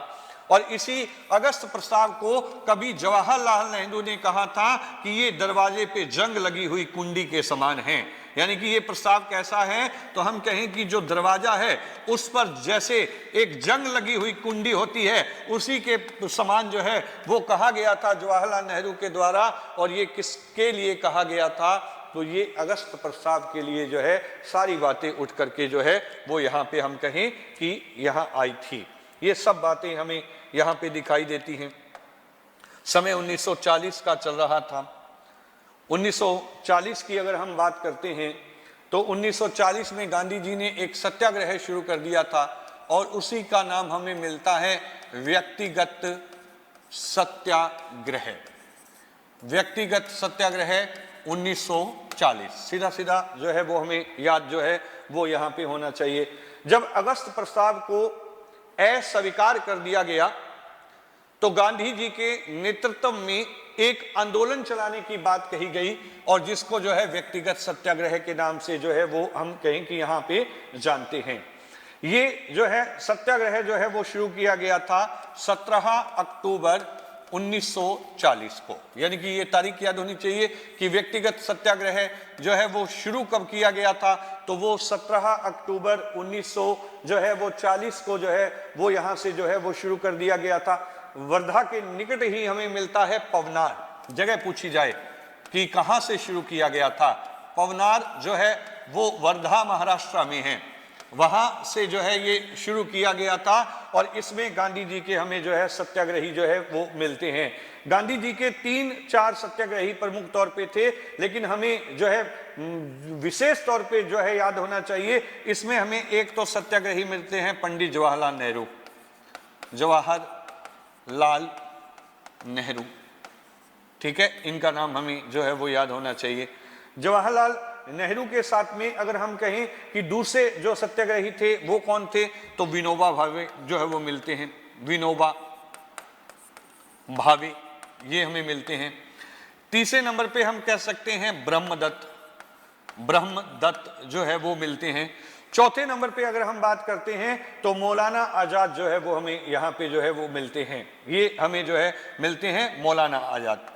Speaker 1: और इसी अगस्त प्रस्ताव को कभी जवाहरलाल नेहरू ने कहा था कि ये दरवाजे पे जंग लगी हुई कुंडी के समान है। यानी कि ये प्रस्ताव कैसा है, तो हम कहें कि जो दरवाजा है उस पर जैसे एक जंग लगी हुई कुंडी होती है, उसी के समान जो है वो कहा गया था जवाहरलाल नेहरू के द्वारा। और ये किसके लिए कहा गया था, तो ये अगस्त प्रस्ताव के लिए जो है सारी बातें उठ करके जो है वो यहाँ पे हम कहें कि यहाँ आई थी। ये सब बातें हमें यहाँ पे दिखाई देती हैं। समय 1940 का चल रहा था। 1940 की अगर हम बात करते हैं तो 1940 में गांधी जी ने एक सत्याग्रह शुरू कर दिया था और उसी का नाम हमें मिलता है व्यक्तिगत सत्याग्रह। व्यक्तिगत सत्याग्रह 1940 सीधा सीधा जो है वो हमें याद जो है वो यहाँ पे होना चाहिए। जब अगस्त प्रस्ताव को अस्वीकार कर दिया गया तो गांधी जी के नेतृत्व में एक आंदोलन चलाने की बात कही गई और जिसको जो है व्यक्तिगत सत्याग्रह के नाम से जो है वो हम कहें कि यहाँ पे जानते हैं। ये जो है सत्याग्रह जो है वो शुरू किया गया था 17 अक्टूबर 1940 को। यानी कि ये तारीख याद होनी चाहिए कि व्यक्तिगत सत्याग्रह जो है वो शुरू कब किया गया था, तो वो 17 अक्टूबर 1940 को जो है वो यहाँ से जो है वो शुरू कर दिया गया था। वर्धा के निकट ही हमें मिलता है पवनार। जगह पूछी जाए कि कहाँ से शुरू किया गया था, पवनार जो है वो वर्धा महाराष्ट्र में है, वहां से जो है ये शुरू किया गया था। और इसमें गांधी जी के हमें जो है सत्याग्रही जो है वो मिलते हैं। गांधी जी के 3-4 सत्याग्रही प्रमुख तौर पे थे, लेकिन हमें जो है विशेष तौर पे जो है याद होना चाहिए। इसमें हमें एक तो सत्याग्रही मिलते हैं पंडित जवाहरलाल नेहरू, जवाहरलाल नेहरू, ठीक है, इनका नाम हमें जो है वो याद होना चाहिए। जवाहरलाल नेहरू के साथ में अगर हम कहें कि दूसरे जो सत्याग्रही थे वो कौन थे, तो विनोबा भावे जो है वो मिलते हैं। विनोबा भावे ये हमें मिलते हैं। तीसरे नंबर पे हम कह सकते हैं ब्रह्मदत्त, ब्रह्मदत्त जो है वो मिलते हैं। चौथे नंबर पे अगर हम बात करते हैं तो मौलाना आजाद जो है वो हमें यहाँ पे जो है वो मिलते हैं। ये हमें जो है मिलते हैं मौलाना आजाद,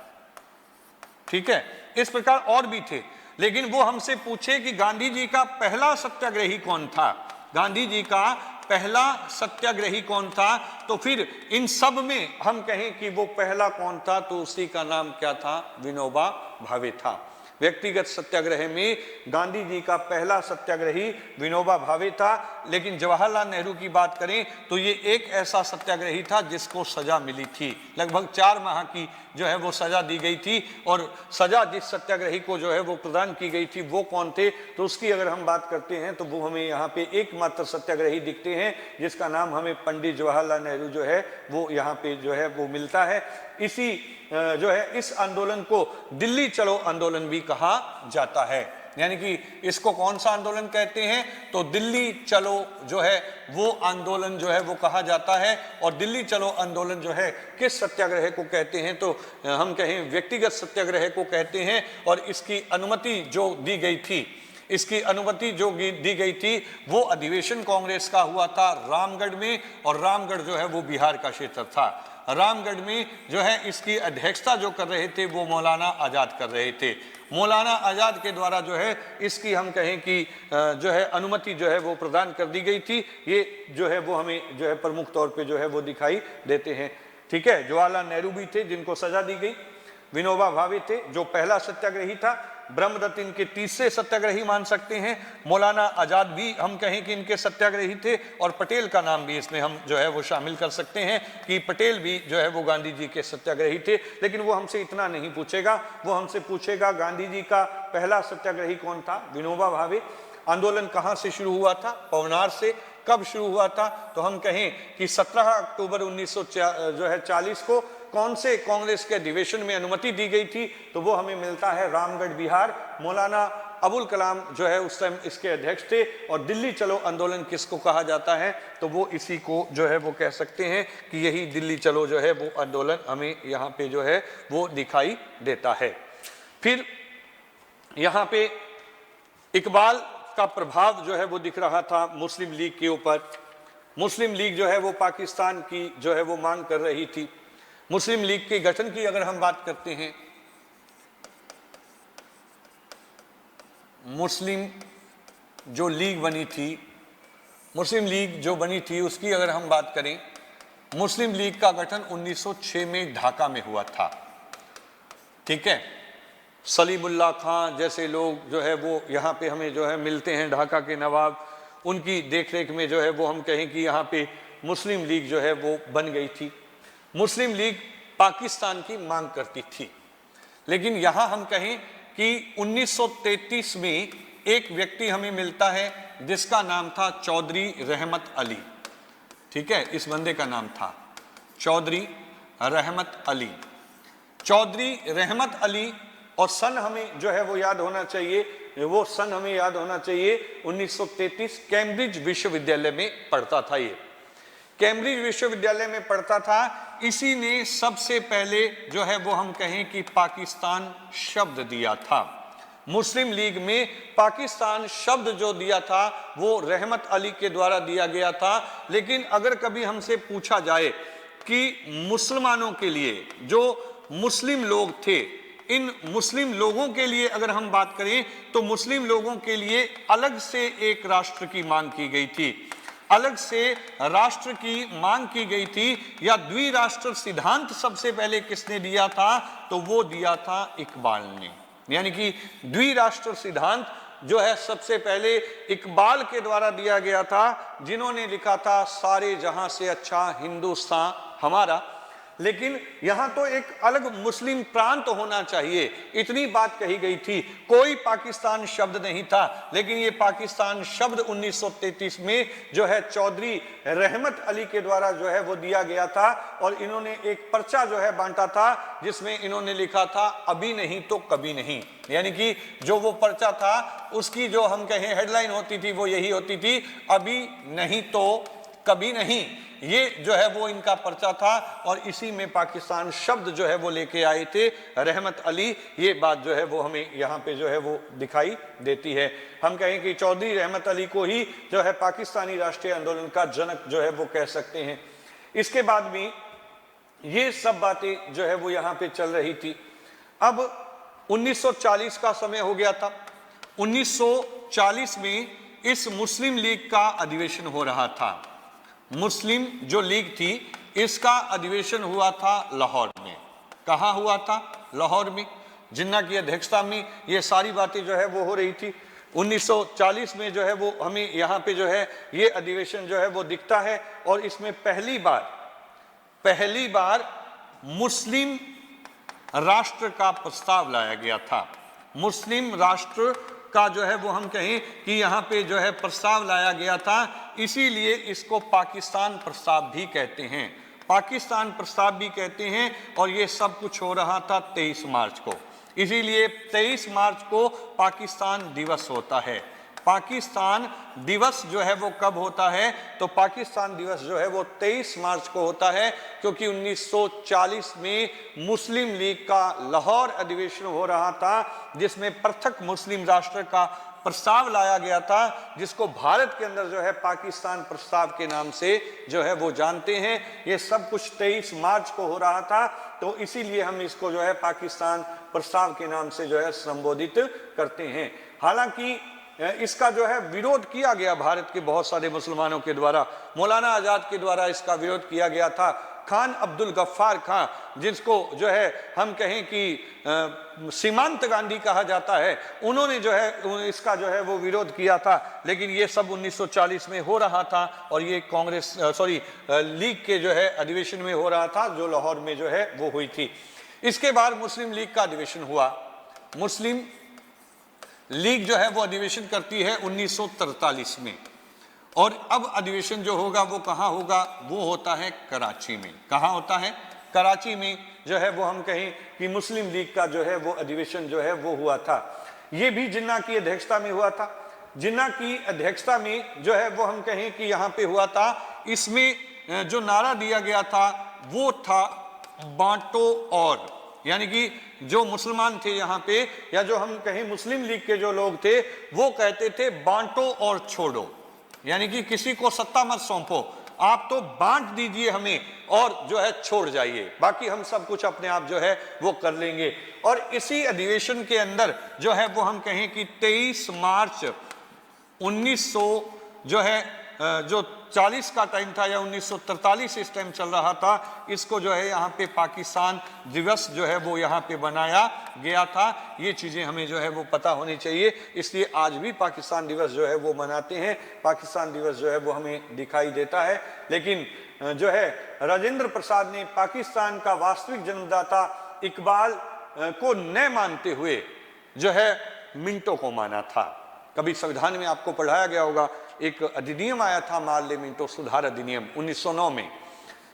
Speaker 1: ठीक है। इस प्रकार और भी थे, लेकिन वो हमसे पूछे कि गांधी जी का पहला सत्याग्रही कौन था, गांधी जी का पहला सत्याग्रही कौन था, तो फिर इन सब में हम कहें कि वो पहला कौन था, तो उसी का नाम क्या था, विनोबा भावे था। व्यक्तिगत सत्याग्रह में गांधी जी का पहला सत्याग्रही विनोबा भावे था। लेकिन जवाहरलाल नेहरू की बात करें तो ये एक ऐसा सत्याग्रही था जिसको सजा मिली थी, लगभग 4 माह की जो है वो सजा दी गई थी। और सजा जिस सत्याग्रही को जो है वो प्रदान की गई थी वो कौन थे, तो उसकी अगर हम बात करते हैं तो वो हमें यहाँ पे एकमात्र सत्याग्रही दिखते हैं जिसका नाम हमें पंडित जवाहरलाल नेहरू जो है वो यहाँ पे जो है वो मिलता है। इसी जो है इस आंदोलन को दिल्ली चलो आंदोलन भी कहा जाता है। यानी कि इसको कौन सा आंदोलन कहते हैं, तो दिल्ली चलो जो है वो आंदोलन जो है वो कहा जाता है। और दिल्ली चलो आंदोलन जो है किस सत्याग्रह को कहते हैं, तो हम कहें व्यक्तिगत सत्याग्रह को कहते हैं। और इसकी अनुमति जो दी गई थी, इसकी अनुमति जो दी गई थी वो अधिवेशन कांग्रेस का हुआ था रामगढ़ में, और रामगढ़ जो है वो बिहार का क्षेत्र था। रामगढ़ में जो है इसकी अध्यक्षता जो कर रहे थे वो मौलाना आजाद कर रहे थे। मौलाना आजाद के द्वारा जो है इसकी हम कहें कि जो है अनुमति जो है वो प्रदान कर दी गई थी। ये जो है वो हमें जो है प्रमुख तौर पे जो है वो दिखाई देते हैं, ठीक है। जवाहरलाल नेहरू भी थे जिनको सजा दी गई, विनोबा भावे थे जो पहला सत्याग्रही था, ब्रह्मदत्त इनके तीसरे सत्याग्रही मान सकते हैं, मौलाना आजाद भी हम कहें कि इनके सत्याग्रही थे, और पटेल का नाम भी इसमें हम जो है वो शामिल कर सकते हैं कि पटेल भी जो है वो गांधी जी के सत्याग्रही थे। लेकिन वो हमसे इतना नहीं पूछेगा, वो हमसे पूछेगा गांधी जी का पहला सत्याग्रही कौन था, विनोबा भावे। आंदोलन कहाँ से शुरू हुआ था, पवनार से। कब शुरू हुआ था, तो हम कहें कि 17 अक्टूबर 1940 को कौन से कांग्रेस के अधिवेशन में अनुमति दी गई थी, तो वो हमें मिलता है रामगढ़ बिहार। मौलाना अबुल कलाम जो है उस टाइम इसके अध्यक्ष थे। और दिल्ली चलो आंदोलन किसको कहा जाता है, तो वो इसी को जो है वो कह सकते हैं कि यही दिल्ली चलो जो है वो आंदोलन हमें यहाँ पे जो है वो दिखाई देता है। फिर यहाँ पे इकबाल का प्रभाव जो है वो दिख रहा था मुस्लिम लीग के ऊपर। मुस्लिम लीग जो है वो पाकिस्तान की जो है वो मांग कर रही थी। मुस्लिम लीग के गठन की अगर हम बात करते हैं, मुस्लिम जो लीग बनी थी, मुस्लिम लीग जो बनी थी उसकी अगर हम बात करें, मुस्लिम लीग का गठन 1906 में ढाका में हुआ था। ठीक है, सलीमुल्लाह खां जैसे लोग जो है वो यहाँ पे हमें जो है मिलते हैं, ढाका के नवाब, उनकी देखरेख में जो है वो हम कहें कि यहाँ पे मुस्लिम लीग जो है वो बन गई थी। मुस्लिम लीग पाकिस्तान की मांग करती थी, लेकिन यहाँ हम कहें कि 1933 में एक व्यक्ति हमें मिलता है जिसका नाम था चौधरी रहमत अली। ठीक है, इस बंदे का नाम था चौधरी रहमत अली। चौधरी रहमत अली, और सन हमें जो है वो याद होना चाहिए, वो सन हमें याद होना चाहिए 1933, कैम्ब्रिज विश्वविद्यालय में पढ़ता था। ये कैम्ब्रिज विश्वविद्यालय में पढ़ता था। इसी ने सबसे पहले जो है वो हम कहें कि पाकिस्तान शब्द दिया था। मुस्लिम लीग में पाकिस्तान शब्द जो दिया था वो रहमत अली के द्वारा दिया गया था। लेकिन अगर कभी हमसे पूछा जाए कि मुसलमानों के लिए जो मुस्लिम लोग थे, इन मुस्लिम लोगों के लिए अगर हम बात करें तो मुस्लिम लोगों के लिए अलग से एक राष्ट्र की मांग की गई थी, अलग से राष्ट्र की मांग की गई थी। या द्विराष्ट्र सिद्धांत सबसे पहले किसने दिया था? तो वो दिया था इकबाल ने। यानी कि द्विराष्ट्र सिद्धांत जो है सबसे पहले इकबाल के द्वारा दिया गया था, जिन्होंने लिखा था सारे जहां से अच्छा हिंदुस्तान हमारा। लेकिन यहां तो एक अलग मुस्लिम प्रांत होना चाहिए, इतनी बात कही गई थी। कोई पाकिस्तान शब्द नहीं था, लेकिन ये पाकिस्तान शब्द 1933 में जो है चौधरी रहमत अली के द्वारा जो है वो दिया गया था। और इन्होंने एक पर्चा जो है बांटा था, जिसमें इन्होंने लिखा था अभी नहीं तो कभी नहीं। यानी कि जो वो पर्चा था उसकी जो हम कहें हेडलाइन होती थी वो यही होती थी, अभी नहीं तो कभी नहीं। ये जो है वो इनका पर्चा था, और इसी में पाकिस्तान शब्द जो है वो लेके आए थे रहमत अली। ये बात जो है वो हमें यहाँ पे जो है वो दिखाई देती है। हम कहें कि चौधरी रहमत अली को ही जो है पाकिस्तानी राष्ट्रीय आंदोलन का जनक जो है वो कह सकते हैं। इसके बाद भी ये सब बातें जो है वो यहाँ पे चल रही थी। अब 1940 का समय हो गया था। 1940 में इस मुस्लिम लीग का अधिवेशन हो रहा था। मुस्लिम जो लीग थी इसका अधिवेशन हुआ था लाहौर में। कहाँ हुआ था? लाहौर में। जिन्ना की अध्यक्षता में ये सारी बातें जो है वो हो रही थी। 1940 में जो है वो हमें यहाँ पे जो है ये अधिवेशन जो है वो दिखता है, और इसमें पहली बार मुस्लिम राष्ट्र का प्रस्ताव लाया गया था। मुस्लिम राष्ट्र का जो है वो हम कहें कि यहाँ पे जो है प्रस्ताव लाया गया था, इसीलिए इसको पाकिस्तान प्रस्ताव भी कहते हैं। पाकिस्तान प्रस्ताव भी कहते हैं। और ये सब कुछ हो रहा था 23 मार्च को, इसीलिए 23 मार्च को पाकिस्तान दिवस होता है। पाकिस्तान दिवस जो है वो कब होता है? तो पाकिस्तान दिवस जो है वो 23 मार्च को होता है, क्योंकि 1940 में मुस्लिम लीग का लाहौर अधिवेशन हो रहा था, जिसमें पृथक मुस्लिम राष्ट्र का प्रस्ताव लाया गया था, जिसको भारत के अंदर जो है पाकिस्तान प्रस्ताव के नाम से जो है वो जानते हैं। ये सब कुछ 23 मार्च को हो रहा था, तो इसीलिए हम इसको जो है पाकिस्तान प्रस्ताव के नाम से जो है संबोधित करते हैं। हालांकि इसका जो है विरोध किया गया भारत के बहुत सारे मुसलमानों के द्वारा। मौलाना आजाद के द्वारा इसका विरोध किया गया था। खान अब्दुल गफ्फार खां, जिसको जो है हम कहें कि सीमांत गांधी कहा जाता है, उन्होंने जो है इसका जो है वो विरोध किया था। लेकिन ये सब 1940 में हो रहा था, और ये लीग के जो है अधिवेशन में हो रहा था, जो लाहौर में जो है वो हुई थी। इसके बाद मुस्लिम लीग का अधिवेशन हुआ। मुस्लिम लीग जो है वो अधिवेशन करती है 1943 में, और अब अधिवेशन जो होगा वो कहाँ होगा? वो होता है कराची में। कहाँ होता है? कराची में जो है वो हम कहें कि मुस्लिम लीग का जो है वो अधिवेशन जो है वो हुआ था। ये भी जिन्ना की अध्यक्षता में हुआ था। जिन्ना की अध्यक्षता में जो है वो हम कहें कि यहाँ पे हुआ था। इसमें जो नारा दिया गया था वो था बांटो और, यानी कि जो मुसलमान थे यहाँ पे, या जो हम कहें मुस्लिम लीग के जो लोग थे, वो कहते थे बांटो और छोड़ो। यानी कि किसी को सत्ता मत सौंपो, आप तो बांट दीजिए हमें और जो है छोड़ जाइए, बाकी हम सब कुछ अपने आप जो है वो कर लेंगे। और इसी अधिवेशन के अंदर जो है वो हम कहें कि 23 मार्च 1900 जो है जो 40 का टाइम था या 1943 इस टाइम चल रहा था, इसको जो है यहाँ पे पाकिस्तान दिवस जो है वो यहाँ पे बनाया गया था। ये चीज़ें हमें जो है वो पता होनी चाहिए, इसलिए आज भी पाकिस्तान दिवस जो है वो मनाते हैं। पाकिस्तान दिवस जो है वो हमें दिखाई देता है, लेकिन जो है राजेंद्र प्रसाद ने पाकिस्तान का वास्तविक जन्मदाता इकबाल को न मानते हुए जो है मिंटो को माना था। कभी संविधान में आपको पढ़ाया गया होगा, एक अधिनियम आया था मार्ले मिंटो सुधार अधिनियम 1909 में,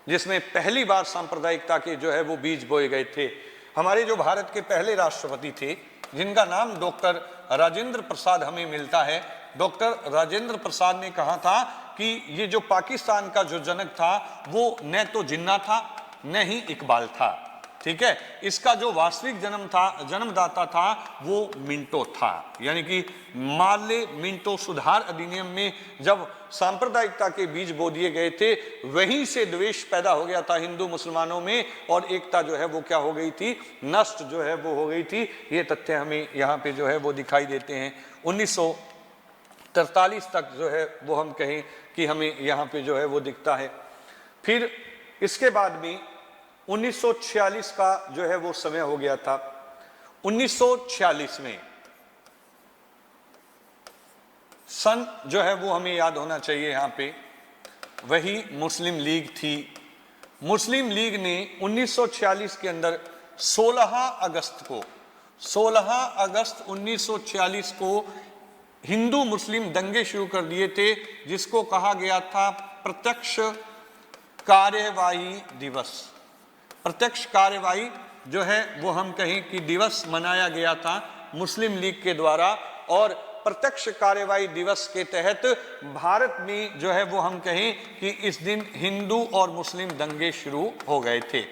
Speaker 1: जिसमें पहली बार सांप्रदायिकता के जो है वो बीज बोए गए थे। हमारे जो भारत के पहले राष्ट्रपति थे, जिनका नाम डॉक्टर राजेंद्र प्रसाद हमें मिलता है, डॉक्टर राजेंद्र प्रसाद ने कहा था कि ये जो पाकिस्तान का जो जनक था वो न तो जिन्ना था न ही इकबाल था, ठीक है। इसका जो वास्तविक जन्मदाता था वो मिंटो था। यानी कि मार्ले मिंटो सुधार अधिनियम में जब सांप्रदायिकता के बीज बो दिए गए थे, वहीं से द्वेष पैदा हो गया था हिंदू मुसलमानों में, और एकता जो है वो क्या हो गई थी, नष्ट जो है वो हो गई थी। ये तथ्य हमें यहाँ पे जो है वो दिखाई देते हैं। 1943 तक जो है वो हम कहें कि हमें यहाँ पे जो है वो दिखता है। फिर इसके बाद में 1946 का जो है वो समय हो गया था। 1946 में सन जो है वो हमें याद होना चाहिए यहाँ पे, वही मुस्लिम लीग थी। मुस्लिम लीग ने 1946 के अंदर 16 अगस्त 1946 को हिंदू मुस्लिम दंगे शुरू कर दिए थे, जिसको कहा गया था प्रत्यक्ष कार्यवाही दिवस। प्रत्यक्ष कार्यवाही जो है वो हम कहें कि दिवस मनाया गया था मुस्लिम लीग के द्वारा, और प्रत्यक्ष कार्यवाही दिवस के तहत भारत में जो है वो हम कहें कि इस दिन हिंदू और मुस्लिम दंगे शुरू हो गए थे।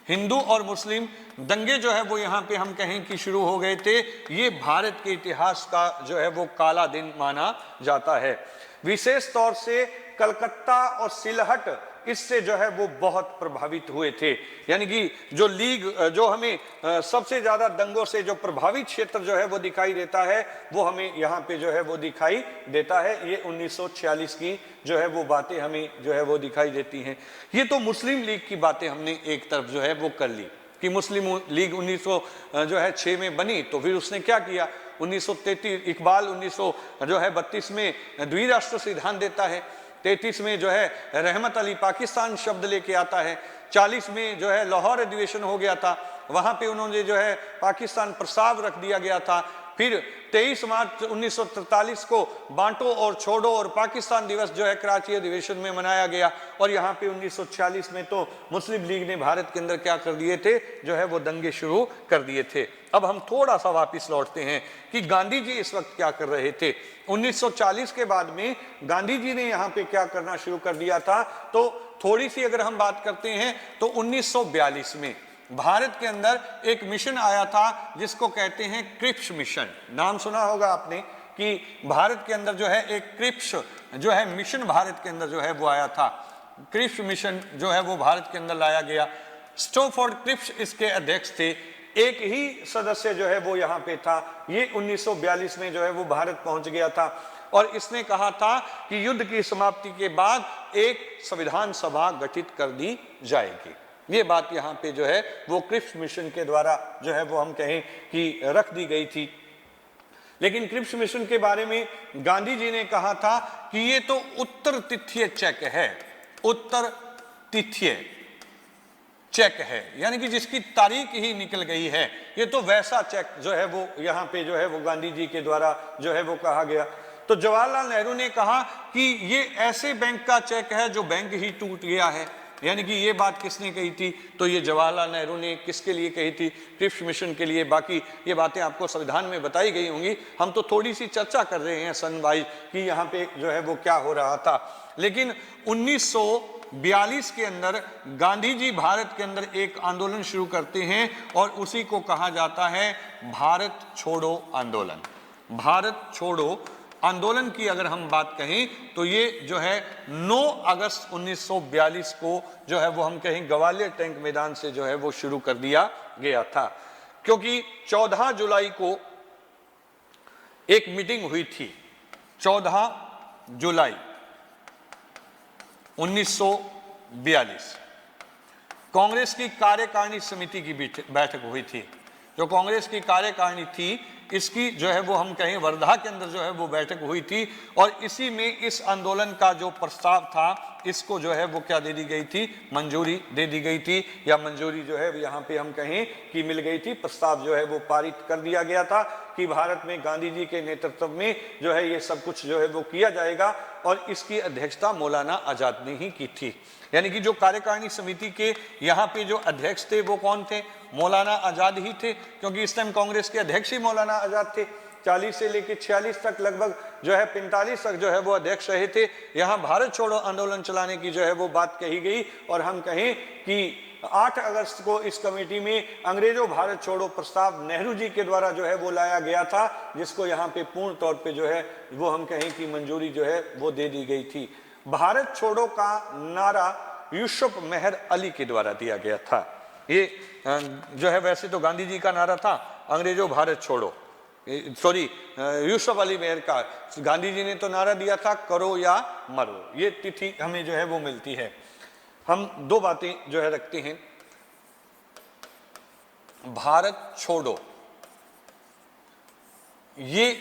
Speaker 1: हिंदू और मुस्लिम दंगे जो है वो यहाँ पे हम कहें कि शुरू हो गए थे। ये भारत के इतिहास का जो है वो काला दिन माना जाता है। विशेष तौर से कलकत्ता और सिलहट इससे जो है वो बहुत प्रभावित हुए थे। यानी कि जो लीग जो हमें सबसे ज्यादा दंगों से जो प्रभावित क्षेत्र जो है वो दिखाई देता है, वो हमें यहाँ पे जो है वो दिखाई देता है। ये 1946 की जो है वो बातें हमें जो है वो दिखाई देती हैं। ये तो मुस्लिम लीग की बातें हमने एक तरफ जो है वो कर ली कि मुस्लिम लीग 1906 में बनी, तो फिर उसने क्या किया, 1933 इकबाल 1932 में द्विराष्ट्र सिद्धांत देता है, 33 में जो है रहमत अली पाकिस्तान शब्द लेके आता है, 40 में जो है लाहौर अधिवेशन हो गया था, वहां पे उन्होंने जो है पाकिस्तान प्रस्ताव रख दिया गया था। फिर 23 मार्च 1943 को बांटो और छोड़ो और पाकिस्तान दिवस जो है कराची अधिवेशन में मनाया गया, और यहाँ पे 1946 में तो मुस्लिम लीग ने भारत के अंदर क्या कर दिए थे, जो है वो दंगे शुरू कर दिए थे। अब हम थोड़ा सा वापस लौटते हैं कि गांधी जी इस वक्त क्या कर रहे थे। 1940 के बाद में गांधी जी ने यहाँ पे क्या करना शुरू कर दिया था, तो थोड़ी सी अगर हम बात करते हैं तो 1942 में भारत के अंदर एक मिशन आया था जिसको कहते हैं क्रिप्स मिशन। नाम सुना होगा आपने कि भारत के अंदर जो है एक क्रिप्स जो है मिशन भारत के अंदर जो है वो आया था। क्रिप्स मिशन जो है वो भारत के अंदर लाया गया। स्टोफोर्ड क्रिप्स इसके अध्यक्ष थे। एक ही सदस्य जो है वो यहाँ पे था। ये 1942 में जो है वो भारत पहुंच गया था, और इसने कहा था कि युद्ध की समाप्ति के बाद एक संविधान सभा गठित कर दी जाएगी। ये बात यहाँ पे जो है वो क्रिप्स मिशन के द्वारा जो है वो हम कहें कि रख दी गई थी। लेकिन क्रिप्स मिशन के बारे में गांधी जी ने कहा था कि ये तो उत्तर तिथीय चेक है, उत्तर तिथीय चेक है, यानी कि जिसकी तारीख ही निकल गई है। ये तो वैसा चेक जो है वो यहाँ पे जो है वो गांधी जी के द्वारा जो है वो कहा गया। तो जवाहरलाल नेहरू ने कहा कि ये ऐसे बैंक का चेक है जो बैंक ही टूट गया है। यानी कि ये बात किसने कही थी, तो ये जवाहरलाल नेहरू ने किसके लिए कही थी, क्रिप्स मिशन के लिए। बाकी ये बातें आपको संविधान में बताई गई होंगी, हम तो थोड़ी सी चर्चा कर रहे हैं सन वाइज कि यहाँ पे जो है वो क्या हो रहा था। लेकिन 1942 के अंदर गांधी जी भारत के अंदर एक आंदोलन शुरू करते हैं, और उसी को कहा जाता है भारत छोड़ो आंदोलन। भारत छोड़ो आंदोलन की अगर हम बात कहें तो ये जो है 9 अगस्त 1942 को जो है वो हम कहें ग्वालियर टैंक मैदान से जो है वो शुरू कर दिया गया था, क्योंकि 14 जुलाई को एक मीटिंग हुई थी। 14 जुलाई 1942 कांग्रेस की कार्यकारिणी समिति की बैठक हुई थी। जो कांग्रेस की कार्यकारिणी थी इसकी जो है वो हम कहें वर्धा के अंदर जो है वो बैठक हुई थी, और इसी में इस आंदोलन का जो प्रस्ताव था इसको जो है वो क्या दे दी गई थी, मंजूरी दे दी गई थी, या मंजूरी जो है यहाँ पे हम कहें कि मिल गई थी। प्रस्ताव जो है वो पारित कर दिया गया था कि भारत में गांधी जी के नेतृत्व में जो है ये सब कुछ जो है वो किया जाएगा, और इसकी अध्यक्षता मौलाना आजाद ने ही की थी। यानी कि जो कार्यकारिणी समिति के यहाँ पे जो अध्यक्ष थे वो कौन थे, मौलाना आजाद ही थे, क्योंकि इस टाइम कांग्रेस के अध्यक्ष ही मौलाना आजाद थे। 40 से लेकर 46 तक लगभग जो है 45 तक जो है वो अध्यक्ष रहे थे। यहाँ भारत छोड़ो आंदोलन चलाने की जो है वो बात कही गई, और हम कहें कि 8 अगस्त को इस कमेटी में अंग्रेजों भारत छोड़ो प्रस्ताव नेहरू जी के द्वारा जो है वो लाया गया था, जिसको यहाँ पे पूर्ण तौर पे जो है वो हम कहें कि मंजूरी जो है वो दे दी गई थी। भारत छोड़ो का नारा यूसुफ मेहर अली के द्वारा दिया गया था। ये जो है वैसे तो गांधी जी का नारा था, अंग्रेजों भारत छोड़ो, सॉरी यूसुफ अली मेहर का, गांधी जी ने तो नारा दिया था करो या मरो। ये तिथि हमें जो है वो मिलती है। हम दो बातें जो है रखते हैं। भारत छोड़ो ये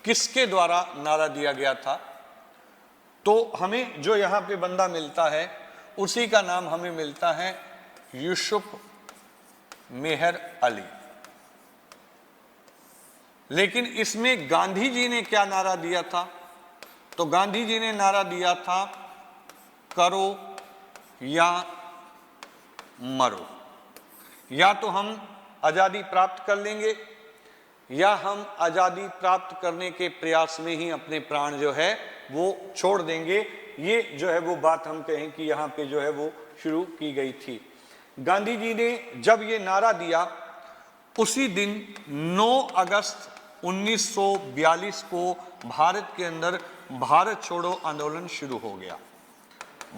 Speaker 1: किसके द्वारा नारा दिया गया था, तो हमें जो यहां पे बंदा मिलता है उसी का नाम हमें मिलता है यूसुफ मेहर अली। लेकिन इसमें गांधी जी ने क्या नारा दिया था, तो गांधी जी ने नारा दिया था करो या मरो। या तो हम आजादी प्राप्त कर लेंगे, या हम आजादी प्राप्त करने के प्रयास में ही अपने प्राण जो है वो छोड़ देंगे। ये जो है वो बात हम कहें कि यहाँ पे जो है वो शुरू की गई थी। गांधी जी ने जब ये नारा दिया उसी दिन 9 अगस्त 1942 को भारत के अंदर भारत छोड़ो आंदोलन शुरू हो गया।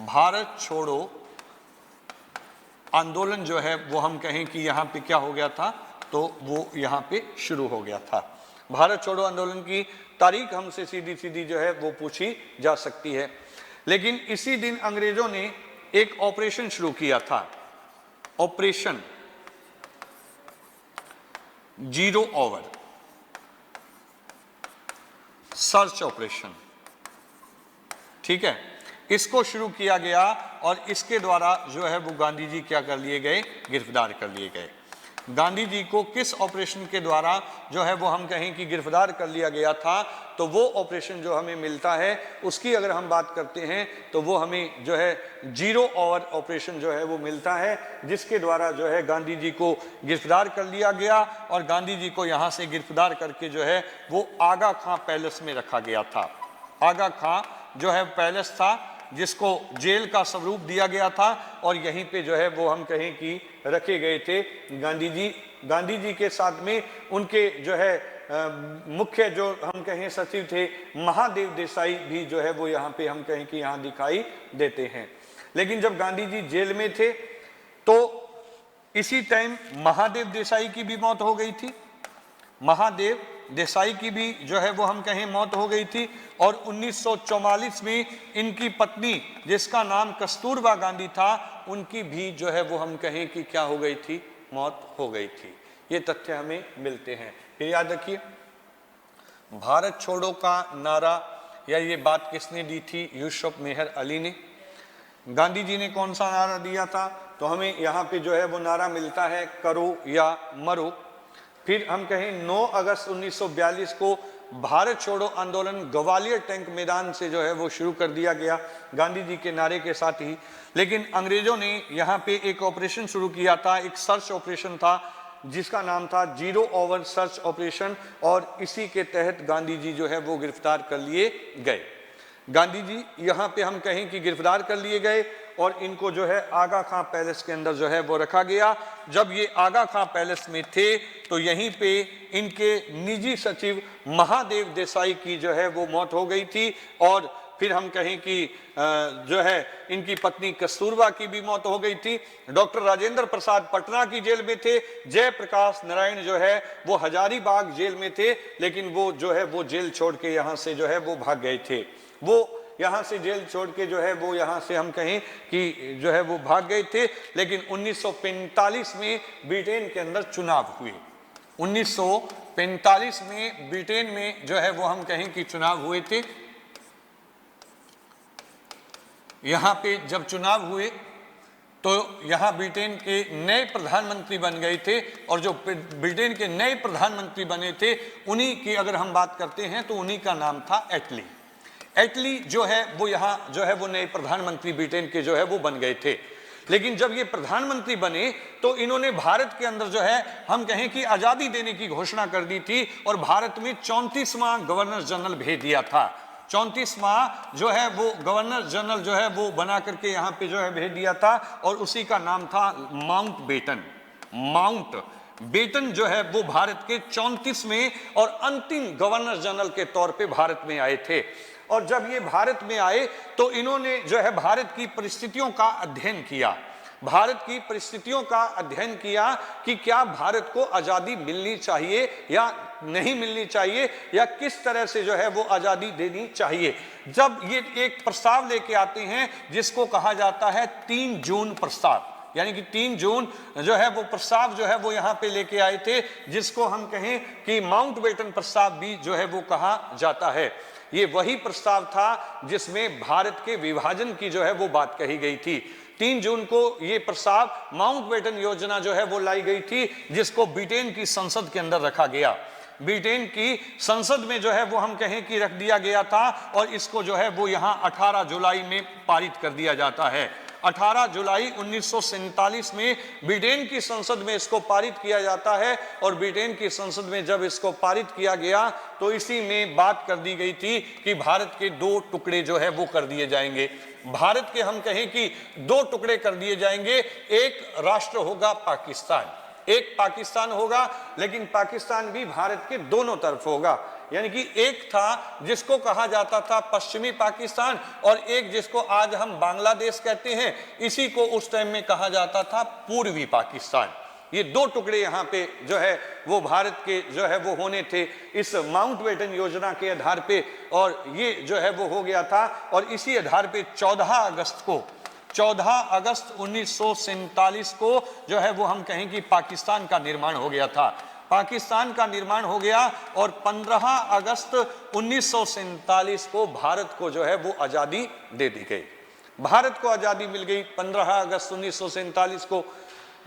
Speaker 1: भारत छोड़ो आंदोलन जो है वो हम कहें कि यहाँ पे क्या हो गया था, तो वो यहाँ पे शुरू हो गया था। भारत छोड़ो आंदोलन की तारीख हमसे सीधी सीधी जो है वो पूछी जा सकती है। लेकिन इसी दिन अंग्रेजों ने एक ऑपरेशन शुरू किया था, operation zero over, search operation, ठीक है। इसको शुरू किया गया और इसके द्वारा जो है वो गांधी जी क्या कर लिए गए, गिरफ्तार कर लिए गए। गांधी जी को किस ऑपरेशन के द्वारा जो है वो हम कहें कि गिरफ्तार कर लिया गया था, तो वो ऑपरेशन जो हमें मिलता है उसकी अगर हम बात करते हैं तो वो हमें जो है जीरो ओवर ऑपरेशन जो है वो मिलता है, जिसके द्वारा जो है गांधी जी को गिरफ्तार कर लिया गया और गांधी जी को यहाँ से गिरफ्तार करके जो है वो आगा खां पैलेस में रखा गया था। आगा खां जो है पैलेस था जिसको जेल का स्वरूप दिया गया था, और यहीं पे जो है वो हम कहें कि रखे गए थे गांधी जी। गांधी जी के साथ में उनके जो है मुख्य जो हम कहें सचिव थे महादेव देसाई भी जो है वो यहाँ पे हम कहें कि यहाँ दिखाई देते हैं। लेकिन जब गांधी जी जेल में थे तो इसी टाइम महादेव देसाई की भी मौत हो गई थी। महादेव देसाई की भी जो है वो हम कहें मौत हो गई थी, और 1944 में इनकी पत्नी जिसका नाम कस्तूरबा गांधी था उनकी भी जो है वो हम कहें कि क्या हो गई थी, मौत हो गई थी। ये तथ्य हमें मिलते हैं। फिर याद रखिए, भारत छोड़ो का नारा या ये बात किसने दी थी, यूसुफ मेहर अली ने। गांधी जी ने कौन सा नारा दिया था, तो हमें यहाँ पे जो है वो नारा मिलता है करो या मरो। फिर हम कहें 9 अगस्त 1942 को भारत छोड़ो आंदोलन ग्वालियर टैंक मैदान से जो है वो शुरू कर दिया गया गांधी जी के नारे के साथ ही। लेकिन अंग्रेजों ने यहाँ पे एक ऑपरेशन शुरू किया था, एक सर्च ऑपरेशन था जिसका नाम था जीरो ओवर सर्च ऑपरेशन, और इसी के तहत गांधी जी जो है वो गिरफ्तार कर लिए गए। गांधी जी यहाँ पे हम कहें कि गिरफ्तार कर लिए गए और इनको जो है आगा खां पैलेस के अंदर जो है वो रखा गया। जब ये आगा खां पैलेस में थे तो यहीं पे इनके निजी सचिव महादेव देसाई की जो है वो मौत हो गई थी, और फिर हम कहें कि जो है इनकी पत्नी कस्तूरबा की भी मौत हो गई थी। डॉक्टर राजेंद्र प्रसाद पटना की जेल में थे। जयप्रकाश नारायण जो है वो हजारीबाग जेल में थे, लेकिन वो जो है वो जेल छोड़ के यहाँ से जो है वो भाग गए थे। वो यहाँ से जेल छोड़ के जो है वो यहाँ से हम कहें कि जो है वो भाग गए थे। लेकिन 1945 में ब्रिटेन के अंदर चुनाव हुए। 1945 में ब्रिटेन में जो है वो हम कहें कि चुनाव हुए थे। यहाँ पे जब चुनाव हुए तो यहाँ ब्रिटेन के नए प्रधानमंत्री बन गए थे, और जो ब्रिटेन के नए प्रधानमंत्री बने थे उन्हीं की अगर हम बात करते हैं तो उन्हीं का नाम था एटली। एटली जो है वो यहाँ जो है वो नए प्रधानमंत्री ब्रिटेन के जो है वो बन गए थे। लेकिन जब ये प्रधानमंत्री बने तो इन्होंने भारत के अंदर जो है हम कहें कि आज़ादी देने की घोषणा कर दी थी, और भारत में 34वां गवर्नर जनरल भेज दिया था। 34वां जो है वो गवर्नर जनरल जो है वो बना करके यहाँ पे जो है भेज दिया था, और उसी का नाम था माउंट बेटन। माउंट बेटन जो है वो भारत के 34वें और अंतिम गवर्नर जनरल के तौर पे भारत में आए थे। और जब ये भारत में आए तो इन्होंने जो है भारत की परिस्थितियों का अध्ययन किया। भारत की परिस्थितियों का अध्ययन किया कि क्या भारत को आज़ादी मिलनी चाहिए या नहीं मिलनी चाहिए, या किस तरह से जो है वो आज़ादी देनी चाहिए। जब ये एक प्रस्ताव लेके आते हैं जिसको कहा जाता है 3 जून प्रस्ताव, यानी कि 3 जून जो है वो प्रस्ताव जो है वो यहाँ पे लेके आए थे, जिसको हम कहें कि माउंट बेटन प्रस्ताव भी जो है वो कहा जाता है। ये वही प्रस्ताव था जिसमें भारत के विभाजन की जो है वो बात कही गई थी। 3 जून को ये प्रस्ताव माउंट बेटन योजना जो है वो लाई गई थी, जिसको ब्रिटेन की संसद के अंदर रखा गया। ब्रिटेन की संसद में जो है वो हम कहें कि रख दिया गया था, और इसको जो है वो यहाँ 18 जुलाई में पारित कर दिया जाता है। 18 जुलाई 1947 में ब्रिटेन की संसद में इसको पारित किया जाता है, और ब्रिटेन की संसद में जब इसको पारित किया गया तो इसी में बात कर दी गई थी कि भारत के 2 टुकड़े जो है वो कर दिए जाएंगे। भारत के हम कहें कि 2 टुकड़े कर दिए जाएंगे। एक राष्ट्र होगा पाकिस्तान, एक पाकिस्तान होगा, लेकिन पाकिस्तान भी भारत के दोनों तरफ होगा। यानी कि एक था जिसको कहा जाता था पश्चिमी पाकिस्तान, और एक जिसको आज हम बांग्लादेश कहते हैं, इसी को उस टाइम में कहा जाता था पूर्वी पाकिस्तान। ये 2 टुकड़े यहाँ पे जो है वो भारत के जो है वो होने थे इस माउंट बेटन योजना के आधार पे, और ये जो है वो हो गया था। और इसी आधार पे 14 अगस्त 1947 को जो है वो हम कहें कि पाकिस्तान का निर्माण हो गया था। पाकिस्तान का निर्माण हो गया, और 15 अगस्त 1947 को भारत को जो है वो आज़ादी दे दी गई। भारत को आज़ादी मिल गई 15 अगस्त 1947 को।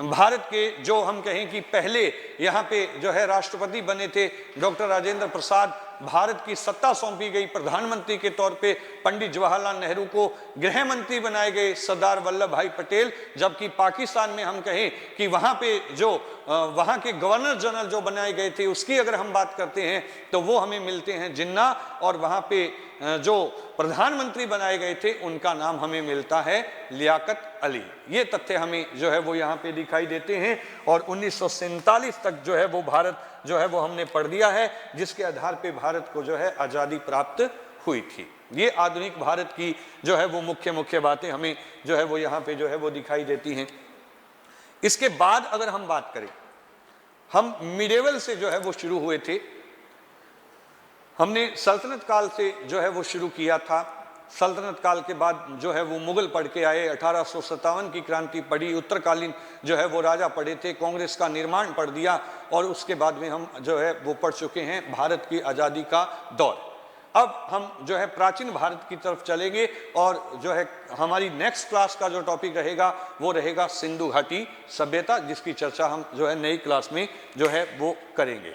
Speaker 1: भारत के जो हम कहें कि पहले यहाँ पे जो है राष्ट्रपति बने थे डॉक्टर राजेंद्र प्रसाद, भारत की सत्ता सौंपी गई प्रधानमंत्री के तौर पे पंडित जवाहरलाल नेहरू को, गृह मंत्री बनाए गए सरदार वल्लभ भाई पटेल। जबकि पाकिस्तान में हम कहें कि वहाँ पे जो वहाँ के गवर्नर जनरल जो बनाए गए थे उसकी अगर हम बात करते हैं तो वो हमें मिलते हैं जिन्ना, और वहाँ पे जो प्रधानमंत्री बनाए गए थे उनका नाम हमें मिलता है लियाकत अली। ये तथ्य हमें जो है वो यहाँ पे दिखाई देते हैं। और 1947 तक जो है वो भारत जो है वो हमने पढ़ दिया है, जिसके आधार पे भारत को जो है आज़ादी प्राप्त हुई थी। ये आधुनिक भारत की जो है वो मुख्य बातें हमें जो है वो यहाँ पे जो है वो दिखाई देती हैं। इसके बाद अगर हम बात करें, हम मिडेवल से जो है वो शुरू हुए थे, हमने सल्तनत काल से जो है वो शुरू किया था। सल्तनत काल के बाद जो है वो मुगल पढ़ के आए, 1857 की क्रांति पढ़ी, उत्तरकालीन जो है वो राजा पढ़े थे, कांग्रेस का निर्माण पढ़ दिया, और उसके बाद में हम जो है वो पढ़ चुके हैं भारत की आज़ादी का दौर। अब हम जो है प्राचीन भारत की तरफ चलेंगे, और जो है हमारी नेक्स्ट क्लास का जो टॉपिक रहेगा वो रहेगा सिंधु घाटी सभ्यता, जिसकी चर्चा हम जो है नई क्लास में जो है वो करेंगे।